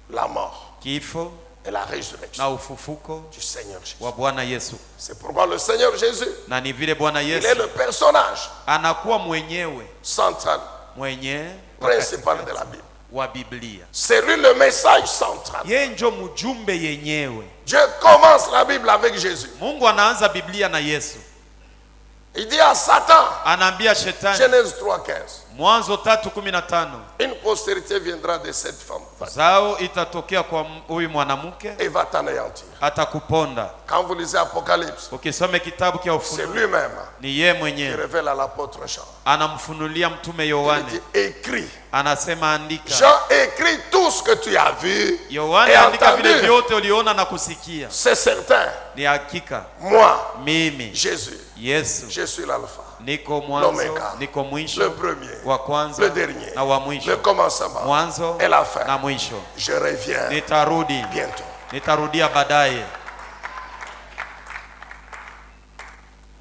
Speaker 1: la mort
Speaker 2: kifo
Speaker 1: et la résurrection
Speaker 2: na ufufuko
Speaker 1: du Seigneur Jésus.
Speaker 2: wa Bwana Yesu.
Speaker 1: C'est pourquoi le Seigneur Jésus,
Speaker 2: Na ni vile Bwana
Speaker 1: il est
Speaker 2: Yesu
Speaker 1: le personnage
Speaker 2: anakuwa mwenyewe
Speaker 1: central,
Speaker 2: mwenye
Speaker 1: principal de la Bible.
Speaker 2: wa Biblia.
Speaker 1: C'est lui le message central.
Speaker 2: Yeye njo mjumbe yenyewe.
Speaker 1: Dieu commence la Bible avec Jésus.
Speaker 2: Mungu anaanza Biblia na Yesu,
Speaker 1: Il dit à Satan,
Speaker 2: anaambia shetani,
Speaker 1: Genèse 3:15,
Speaker 2: Mwanzo 3:15,
Speaker 1: une postérité viendra de cette femme. femme.
Speaker 2: Zao itatokea kwa huyu mwanamke.
Speaker 1: Et va t'anéantir.
Speaker 2: Atakuponda.
Speaker 1: Quand vous lisez Apocalypse,
Speaker 2: Ukisome kitabu cha
Speaker 1: c'est
Speaker 2: Ufunuo,
Speaker 1: lui-même
Speaker 2: ni yeye
Speaker 1: qui
Speaker 2: mwenyewe
Speaker 1: révèle à l'apôtre Jean.
Speaker 2: anamfunulia mtume
Speaker 1: Il
Speaker 2: Yohane.
Speaker 1: dit écrit.
Speaker 2: Anasema andika.
Speaker 1: Jean écrit tout ce que tu as vu
Speaker 2: Yohane
Speaker 1: et
Speaker 2: andika vile
Speaker 1: entendu.
Speaker 2: vyote uliona na kusikia.
Speaker 1: C'est certain.
Speaker 2: Ni hakika.
Speaker 1: Moi,
Speaker 2: Mimi
Speaker 1: Jésus,
Speaker 2: Yesu
Speaker 1: je suis l'alpha,
Speaker 2: niko mwanzo,
Speaker 1: l'Oméga,
Speaker 2: niko
Speaker 1: le
Speaker 2: mwisho,
Speaker 1: premier,
Speaker 2: wa kwanza
Speaker 1: le dernier,
Speaker 2: na wa
Speaker 1: le
Speaker 2: mwisho,
Speaker 1: commencement
Speaker 2: mwanzo
Speaker 1: et la fin.
Speaker 2: na mwisho.
Speaker 1: Je reviens
Speaker 2: Nitarudi,
Speaker 1: bientôt.
Speaker 2: nitarudia baadaye.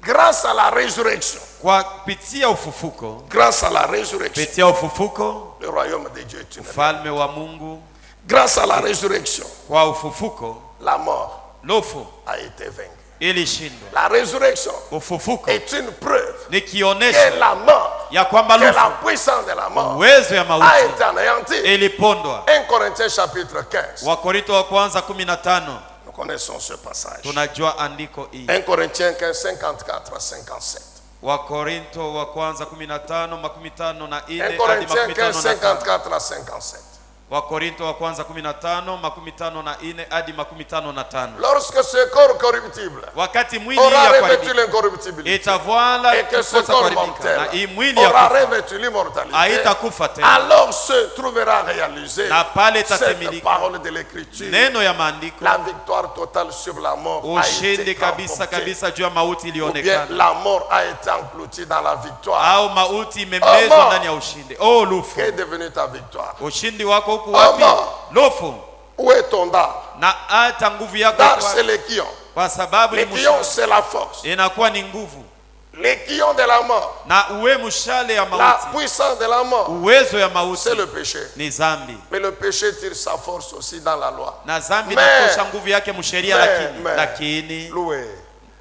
Speaker 1: Grâce à la résurrection,
Speaker 2: Kwa kupitia ufufuko,
Speaker 1: grâce à la résurrection,
Speaker 2: kupitia ufufuko,
Speaker 1: le royaume de Dieu est une.
Speaker 2: ufalme wa Mungu.
Speaker 1: Grâce à la résurrection,
Speaker 2: Kwa ufufuko,
Speaker 1: la mort
Speaker 2: lofu
Speaker 1: a été vaincue.
Speaker 2: ilishindwa.
Speaker 1: La résurrection
Speaker 2: Ufufuko
Speaker 1: est une preuve
Speaker 2: ni
Speaker 1: que
Speaker 2: kionesho
Speaker 1: la mort,
Speaker 2: ya kwamba
Speaker 1: que la
Speaker 2: lufu,
Speaker 1: puissance de la mort
Speaker 2: uwezo ya
Speaker 1: a
Speaker 2: mauti
Speaker 1: été anéantie.
Speaker 2: ilipondwa.
Speaker 1: 1 Corinthiens chapitre 15.
Speaker 2: Wakorinto wa kwanza 15
Speaker 1: Nous connaissons ce passage.
Speaker 2: tunajua andiko hii.
Speaker 1: 1 Corinthiens 15, 54 à 57.
Speaker 2: Wakorinto wa kwanza 15 54 na
Speaker 1: 1
Speaker 2: 4 hadi
Speaker 1: Corinthiens 15,
Speaker 2: 55.
Speaker 1: 54 à 57.
Speaker 2: Wakorinto wa kwanza 15 54 na 4 hadi 55.
Speaker 1: Lorsque ce corps corruptible
Speaker 2: Wakati mwili
Speaker 1: aura
Speaker 2: ya
Speaker 1: revêtu
Speaker 2: kuharibika
Speaker 1: l'incorruptibilité
Speaker 2: itavala
Speaker 1: et que ce
Speaker 2: kukosa
Speaker 1: corps
Speaker 2: kuharibika, na
Speaker 1: mortel
Speaker 2: hii mwili ya
Speaker 1: aura
Speaker 2: kufa
Speaker 1: revêtu l'immortalité,
Speaker 2: haitakufa tena,
Speaker 1: alors se trouvera réalisée
Speaker 2: na pale
Speaker 1: cette
Speaker 2: itatimilika
Speaker 1: parole de l'écriture.
Speaker 2: neno ya maandiko,
Speaker 1: La victoire totale sur la mort a
Speaker 2: ushindi
Speaker 1: été
Speaker 2: kabisa
Speaker 1: remportée.
Speaker 2: kabisa juu ya mauti
Speaker 1: Ou bien
Speaker 2: ilionekana,
Speaker 1: la mort a été engloutie dans la victoire.
Speaker 2: au mauti imemezwa ndani ya ushindi. Oh lufu,
Speaker 1: Qu'est devenue ta victoire?
Speaker 2: ushindi wako huku wapi? Lufu,
Speaker 1: Où est ton dard?
Speaker 2: na hata nguvu yako
Speaker 1: Dard,
Speaker 2: kwa-
Speaker 1: c'est les quillons.
Speaker 2: kwa sababu ni
Speaker 1: Les quillons,
Speaker 2: mshale,
Speaker 1: c'est la force.
Speaker 2: inakuwa ni nguvu,
Speaker 1: Les quillons de la mort,
Speaker 2: na uwe mshale ya
Speaker 1: la
Speaker 2: mauti,
Speaker 1: puissance de la mort,
Speaker 2: uwezo ya mauti
Speaker 1: c'est le péché.
Speaker 2: ni zambi,
Speaker 1: Mais le péché tire sa force aussi dans la loi.
Speaker 2: na zambi
Speaker 1: Mais-
Speaker 2: inatosha nguvu yake msheria,
Speaker 1: mais-
Speaker 2: lakini
Speaker 1: Loué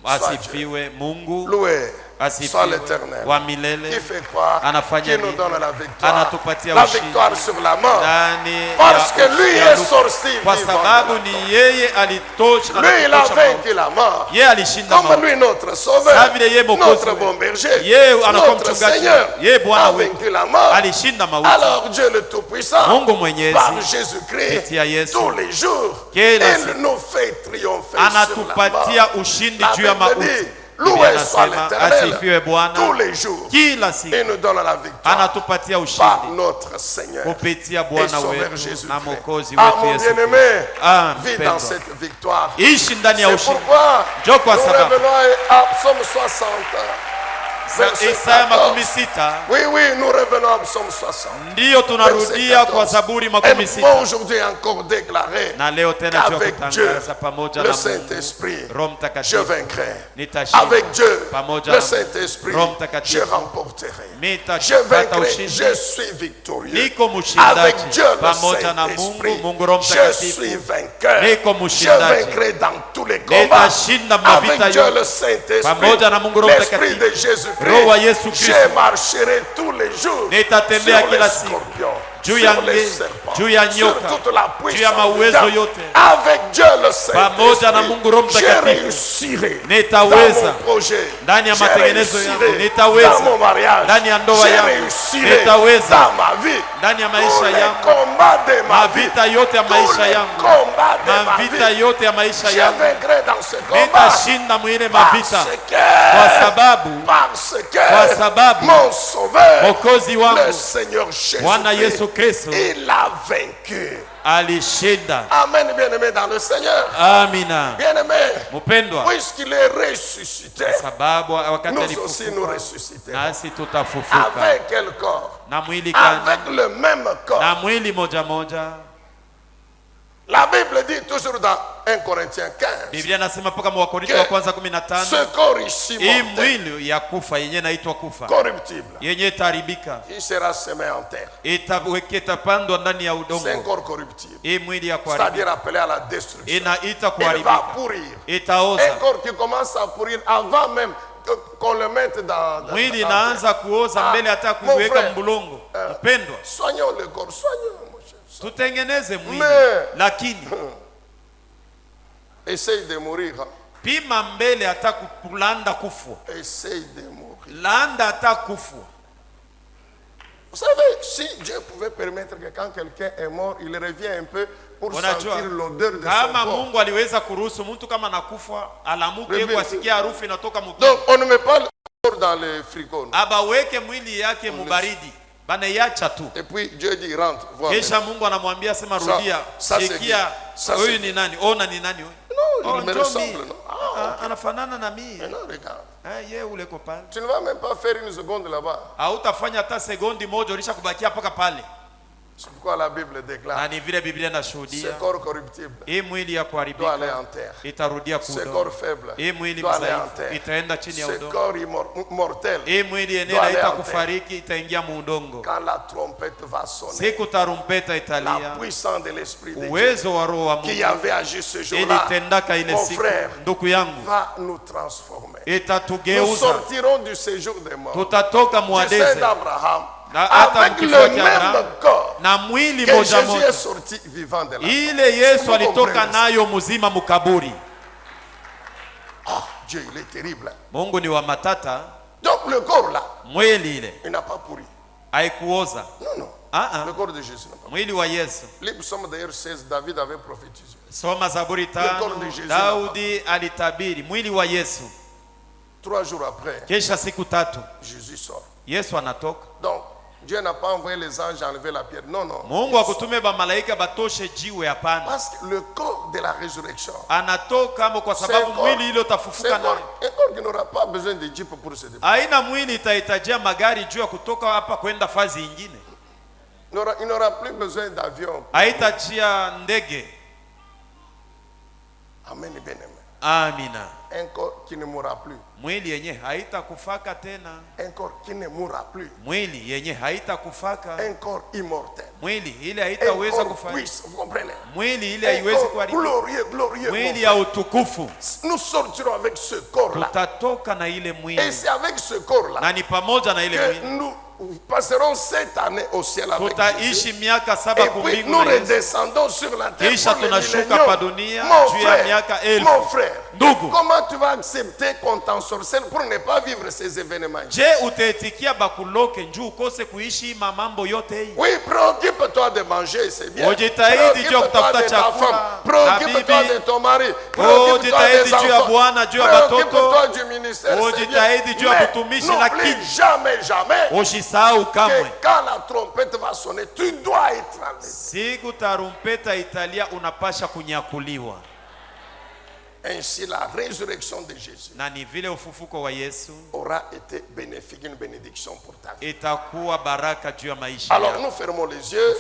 Speaker 1: soit Dieu.
Speaker 2: asifiwe Mungu,
Speaker 1: Loué soit
Speaker 2: asifiwe
Speaker 1: l'Éternel.
Speaker 2: wa
Speaker 1: Qui
Speaker 2: milele,
Speaker 1: fait quoi?
Speaker 2: anafanya
Speaker 1: Qui nous
Speaker 2: nini?
Speaker 1: donne la victoire?
Speaker 2: Anatupatia
Speaker 1: La
Speaker 2: ushindi
Speaker 1: victoire sur la mort.
Speaker 2: ndani
Speaker 1: Parce que
Speaker 2: ya-
Speaker 1: lui
Speaker 2: ya
Speaker 1: est
Speaker 2: lufu.
Speaker 1: sorti
Speaker 2: Kwa
Speaker 1: vivant.
Speaker 2: sababu ni yeye alitosha,
Speaker 1: Lui, il a
Speaker 2: anatutosha mauti.
Speaker 1: vaincu la mort.
Speaker 2: Yeye alishinda
Speaker 1: Comme
Speaker 2: mauti.
Speaker 1: lui, notre sauveur,
Speaker 2: Sa vile yeye mwokozi
Speaker 1: notre
Speaker 2: wetu.
Speaker 1: bon berger,
Speaker 2: Yeye anakuwa
Speaker 1: notre
Speaker 2: mchungaji.
Speaker 1: Seigneur
Speaker 2: Yeye Bwana
Speaker 1: a
Speaker 2: wetu
Speaker 1: vaincu la mort.
Speaker 2: alishinda mauti.
Speaker 1: Alors Dieu le Tout-Puissant,
Speaker 2: Mungu Mwenyezi
Speaker 1: par Jésus-Christ,
Speaker 2: kupitia Yesu
Speaker 1: tous les jours,
Speaker 2: kila
Speaker 1: il
Speaker 2: siku
Speaker 1: nous fait triompher sur la
Speaker 2: anatupatia
Speaker 1: mort.
Speaker 2: ushindi
Speaker 1: La
Speaker 2: juu ya
Speaker 1: Bible
Speaker 2: mauti.
Speaker 1: dit,
Speaker 2: Biblia
Speaker 1: loué soit
Speaker 2: inasema
Speaker 1: l'Éternel,
Speaker 2: asifiwe Bwana
Speaker 1: tous les jours,
Speaker 2: kila siku,
Speaker 1: il nous donne la victoire
Speaker 2: anatupatia
Speaker 1: par
Speaker 2: ushindi
Speaker 1: notre Seigneur
Speaker 2: kupitia
Speaker 1: et
Speaker 2: Bwana
Speaker 1: Sauveur
Speaker 2: wetu
Speaker 1: Jésus-Christ.
Speaker 2: na Mwokozi
Speaker 1: Ah,
Speaker 2: wetu
Speaker 1: mon
Speaker 2: Yesu
Speaker 1: bien-aimé,
Speaker 2: Kristo. Ah,
Speaker 1: vis
Speaker 2: mpendwa,
Speaker 1: dans cette victoire.
Speaker 2: ishi ndani ya
Speaker 1: C'est
Speaker 2: ushindi.
Speaker 1: pourquoi
Speaker 2: Njoo kwa
Speaker 1: nous
Speaker 2: sababu
Speaker 1: revenons à Psaume 60. verset
Speaker 2: Isaya
Speaker 1: 14.
Speaker 2: 60
Speaker 1: Oui, oui, nous revenons à Psaume 60.
Speaker 2: ndiyo tunarudia kwa Zaburi
Speaker 1: Et
Speaker 2: 60,
Speaker 1: bon, aujourd'hui encore déclaré
Speaker 2: na leo tena
Speaker 1: qu'avec Dieu,
Speaker 2: tunatangaza pamoja
Speaker 1: le
Speaker 2: na Mungu
Speaker 1: Saint-Esprit,
Speaker 2: Roho
Speaker 1: je
Speaker 2: Mtakatifu
Speaker 1: vaincrai.
Speaker 2: nitashinda.
Speaker 1: Avec Dieu,
Speaker 2: Pamoja
Speaker 1: le
Speaker 2: na
Speaker 1: Saint-Esprit,
Speaker 2: Roho Mtakatifu,
Speaker 1: je remporterai. Je
Speaker 2: nitapata
Speaker 1: vaincrai,
Speaker 2: ushindi.
Speaker 1: je suis victorieux.
Speaker 2: Niko
Speaker 1: Avec
Speaker 2: mshindaji
Speaker 1: Dieu, le
Speaker 2: pamoja na Mungu,
Speaker 1: Saint-Esprit,
Speaker 2: Mungu Roho
Speaker 1: je
Speaker 2: Mtakatifu.
Speaker 1: suis vainqueur.
Speaker 2: Niko
Speaker 1: Je
Speaker 2: mshindaji.
Speaker 1: vaincrai dans tous les combats.
Speaker 2: Nitashinda mavita
Speaker 1: Avec Dieu,
Speaker 2: yote.
Speaker 1: le Saint-Esprit,
Speaker 2: Pamoja na Mungu Roho
Speaker 1: l'Esprit de
Speaker 2: Mtakatifu. Roho wa Yesu
Speaker 1: Jésus-Christ,
Speaker 2: Kristo.
Speaker 1: je marcherai tous les jours
Speaker 2: Nitatembea
Speaker 1: sur les
Speaker 2: kila siku
Speaker 1: scorpions,
Speaker 2: juu ya
Speaker 1: sur les
Speaker 2: nge,
Speaker 1: serpents,
Speaker 2: juu ya
Speaker 1: sur
Speaker 2: nyoka,
Speaker 1: toute la
Speaker 2: juu ya
Speaker 1: puissance du
Speaker 2: mawezo
Speaker 1: diable.
Speaker 2: yote.
Speaker 1: Avec Dieu, le
Speaker 2: Pamoja na Mungu Roho
Speaker 1: Saint-Esprit, je
Speaker 2: Mtakatifu.
Speaker 1: réussirai
Speaker 2: Nitaweza.
Speaker 1: dans mon projet.
Speaker 2: Ndani ya
Speaker 1: Je
Speaker 2: matengenezo yangu.
Speaker 1: réussirai
Speaker 2: Nitaweza.
Speaker 1: dans mon mariage.
Speaker 2: Ndani ya ndoa
Speaker 1: Je
Speaker 2: yangu.
Speaker 1: réussirai
Speaker 2: Nitaweza.
Speaker 1: dans ma vie.
Speaker 2: ndani ya
Speaker 1: Tous
Speaker 2: maisha
Speaker 1: les
Speaker 2: yangu,
Speaker 1: combats de ma vie.
Speaker 2: mavita yote ya
Speaker 1: Tous
Speaker 2: maisha
Speaker 1: les
Speaker 2: yangu,
Speaker 1: combats de ma
Speaker 2: mavita
Speaker 1: vie.
Speaker 2: yote ya maisha
Speaker 1: Je
Speaker 2: yangu
Speaker 1: vaincrai dans ce combat.
Speaker 2: nitashinda mwile mavita, kwa
Speaker 1: Parce
Speaker 2: kwa
Speaker 1: que
Speaker 2: sababu
Speaker 1: mon sauveur,
Speaker 2: Mwokozi
Speaker 1: le
Speaker 2: wangu
Speaker 1: Seigneur
Speaker 2: Bwana Yesu
Speaker 1: Jésus-Christ,
Speaker 2: Kristo
Speaker 1: il a vaincu.
Speaker 2: alishinda.
Speaker 1: Amen, bien-aimé dans le Seigneur.
Speaker 2: Amina.
Speaker 1: Bien-aimé,
Speaker 2: Mpendwa,
Speaker 1: puisqu'il est ressuscité,
Speaker 2: sababu wakati
Speaker 1: nous aussi nous
Speaker 2: alifufuka
Speaker 1: ressusciterons.
Speaker 2: nasi tutafufuka
Speaker 1: Avec quel corps?
Speaker 2: na mwili gani?
Speaker 1: Avec le même corps.
Speaker 2: Na mwili moja moja.
Speaker 1: La Bible dit toujours dans 1 Corinthiens 15
Speaker 2: Biblia nasema mpaka Wakorintho wa kwanza 15,
Speaker 1: ce corps ici
Speaker 2: hii
Speaker 1: mortel,
Speaker 2: mwili ya kufa yenye inaitwa kufa,
Speaker 1: corruptible,
Speaker 2: yenye itaharibika,
Speaker 1: il sera semé en terre.
Speaker 2: itapandwa ndani ya
Speaker 1: C'est un
Speaker 2: udongo.
Speaker 1: corps corruptible,
Speaker 2: Hii mwili ya kuharibika
Speaker 1: c'est-à-dire appelé à la destruction.
Speaker 2: inaita
Speaker 1: Il va
Speaker 2: kuharibika,
Speaker 1: pourrir. Un
Speaker 2: itaoza.
Speaker 1: corps qui commence à pourrir avant même qu'on le mette dans
Speaker 2: Mwili
Speaker 1: dans-
Speaker 2: inaanza kuoza mbele hata
Speaker 1: mon
Speaker 2: kuiweka
Speaker 1: frère,
Speaker 2: mbulongo. Mpendwa,
Speaker 1: Soignons le corps, soignons, mon cher.
Speaker 2: tutengeneze mwili,
Speaker 1: Mais-
Speaker 2: lakini
Speaker 1: Essaye de mourir. Hein.
Speaker 2: pima mbele hata kulanda kufwa,
Speaker 1: Essaye de mourir.
Speaker 2: landa hata kufwa.
Speaker 1: Vous savez, si Dieu pouvait permettre que quand quelqu'un est mort, il revient un peu pour sentir l'odeur de son
Speaker 2: kama
Speaker 1: corps.
Speaker 2: Mungu aliweza kuruhusu mtu kama nakufa alamuke kusikia harufu inatoka mtu.
Speaker 1: Donc on ne met pas le corps dans le frigo.
Speaker 2: Abaweke mwili yake mubaridi. Banaiacha tu.
Speaker 1: Et puis Dieu dit rentre, vois.
Speaker 2: Kisha Mungu anamwambia sema rudia. Sikia huyu ni nani? Ona ni nani huyu?
Speaker 1: Non, il me ressemble, non?
Speaker 2: Anafanana na mimi.
Speaker 1: Non, regarde.
Speaker 2: Yeye ule ko pale.
Speaker 1: Tu ne vas même pas faire une seconde là-bas.
Speaker 2: Hautafanya hata sekondi moja ulisha kubakia paka pale.
Speaker 1: C'est pourquoi la Bible déclare.
Speaker 2: Ni vile Biblia inashuhudia.
Speaker 1: Ce corps corruptible.
Speaker 2: Hii mwili ya kuharibika
Speaker 1: doit aller en terre.
Speaker 2: Itarudia
Speaker 1: Ce corps faible.
Speaker 2: Hii mwili
Speaker 1: doit aller en
Speaker 2: mzaifu
Speaker 1: terre.
Speaker 2: itaenda chini ya
Speaker 1: Ce
Speaker 2: udongo.
Speaker 1: corps mortel.
Speaker 2: Hii mwili yenyewe haitakufariki itaingia mu udongo.
Speaker 1: Quand la trompette va sonner.
Speaker 2: Siku tarumpeta italia.
Speaker 1: La puissance de l'esprit de Dieu.
Speaker 2: Uwezo wa roho wa Mungu.
Speaker 1: Qui avait agi ce jour-là.
Speaker 2: Ilitendaka ile siku. Ndugu yangu.
Speaker 1: Va nous transformer.
Speaker 2: Itatugeuza.
Speaker 1: Nous sortirons du séjour des morts.
Speaker 2: Tutatoka muadeze.
Speaker 1: Je sais d'Abraham.
Speaker 2: Avec
Speaker 1: le même corps
Speaker 2: na mwili
Speaker 1: que
Speaker 2: moja
Speaker 1: Jésus
Speaker 2: moja
Speaker 1: est sorti vivant de la
Speaker 2: ile Yesu alitoka nayo mzima mukaburi.
Speaker 1: Dieu, il est terrible.
Speaker 2: Mungu ni wa matata.
Speaker 1: Donc le corps là,
Speaker 2: mwili ile
Speaker 1: il n'a pas pourri.
Speaker 2: Haikuoza.
Speaker 1: Non. Le corps de Jésus n'a pas pourri.
Speaker 2: Mwili wa Yesu.
Speaker 1: Les psaumes d'ailleurs 16, David avait prophétisé.
Speaker 2: Soma Zaburi 5, Daudi alitabiri mwili wa Yesu.
Speaker 1: 3 jours après,
Speaker 2: kisha siku 3
Speaker 1: Jésus sort.
Speaker 2: Yesu anatoka.
Speaker 1: Donc Dieu n'a pas envoyé les anges enlever la pierre. Non.
Speaker 2: Mungu akutume ba malaika batoshe jiwe, hapana.
Speaker 1: Parce que le corps de la résurrection.
Speaker 2: Anatoka kwa sababu mwili ile utafufuka nayo.
Speaker 1: Un corps qui n'aura pas besoin de jeep pour se déplacer.
Speaker 2: Haina mwili itahitajia magari juu ya kutoka hapa kwenda fazi nyingine.
Speaker 1: Il n'aura plus besoin d'avion.
Speaker 2: Haitachia ndege.
Speaker 1: Amen, bien-aimé.
Speaker 2: Amina.
Speaker 1: Un corps qui ne mourra plus.
Speaker 2: Mwili yenye haitakufaka tena.
Speaker 1: Un corps qui ne mourra plus.
Speaker 2: Mwili yenye haitakufaka.
Speaker 1: Un corps immortel.
Speaker 2: Mwili ile haitaweza
Speaker 1: kufariki. Vous comprenez?
Speaker 2: Mwili ile haiwezi kuharibika.
Speaker 1: Glorieux.
Speaker 2: Mwili ya utukufu.
Speaker 1: Nous sortirons avec ce corps là.
Speaker 2: Tutatoka na ile mwili.
Speaker 1: Et c'est avec ce corps là.
Speaker 2: Na ni pamoja na ile mwili.
Speaker 1: Nous passerons 7 années au ciel avec
Speaker 2: Jésus. Miaka 7
Speaker 1: et puis nous redescendons sur la terre. Mon frère, comment tu vas accepter qu'on t'ensorcelle pour ne pas vivre ces événements? Oui, préoccupe-toi de manger, c'est bien. Préoccupe-toi de ta femme. Préoccupe-toi de ton mari. Préoccupe-toi des enfants. Préoccupe-toi du ministère, c'est bien. Mais n'oublie jamais que quand la trompette va sonner, tu dois être enlevé. Ainsi la résurrection de Jésus aura été bénéfique, une bénédiction pour ta vie. Alors nous fermons les yeux.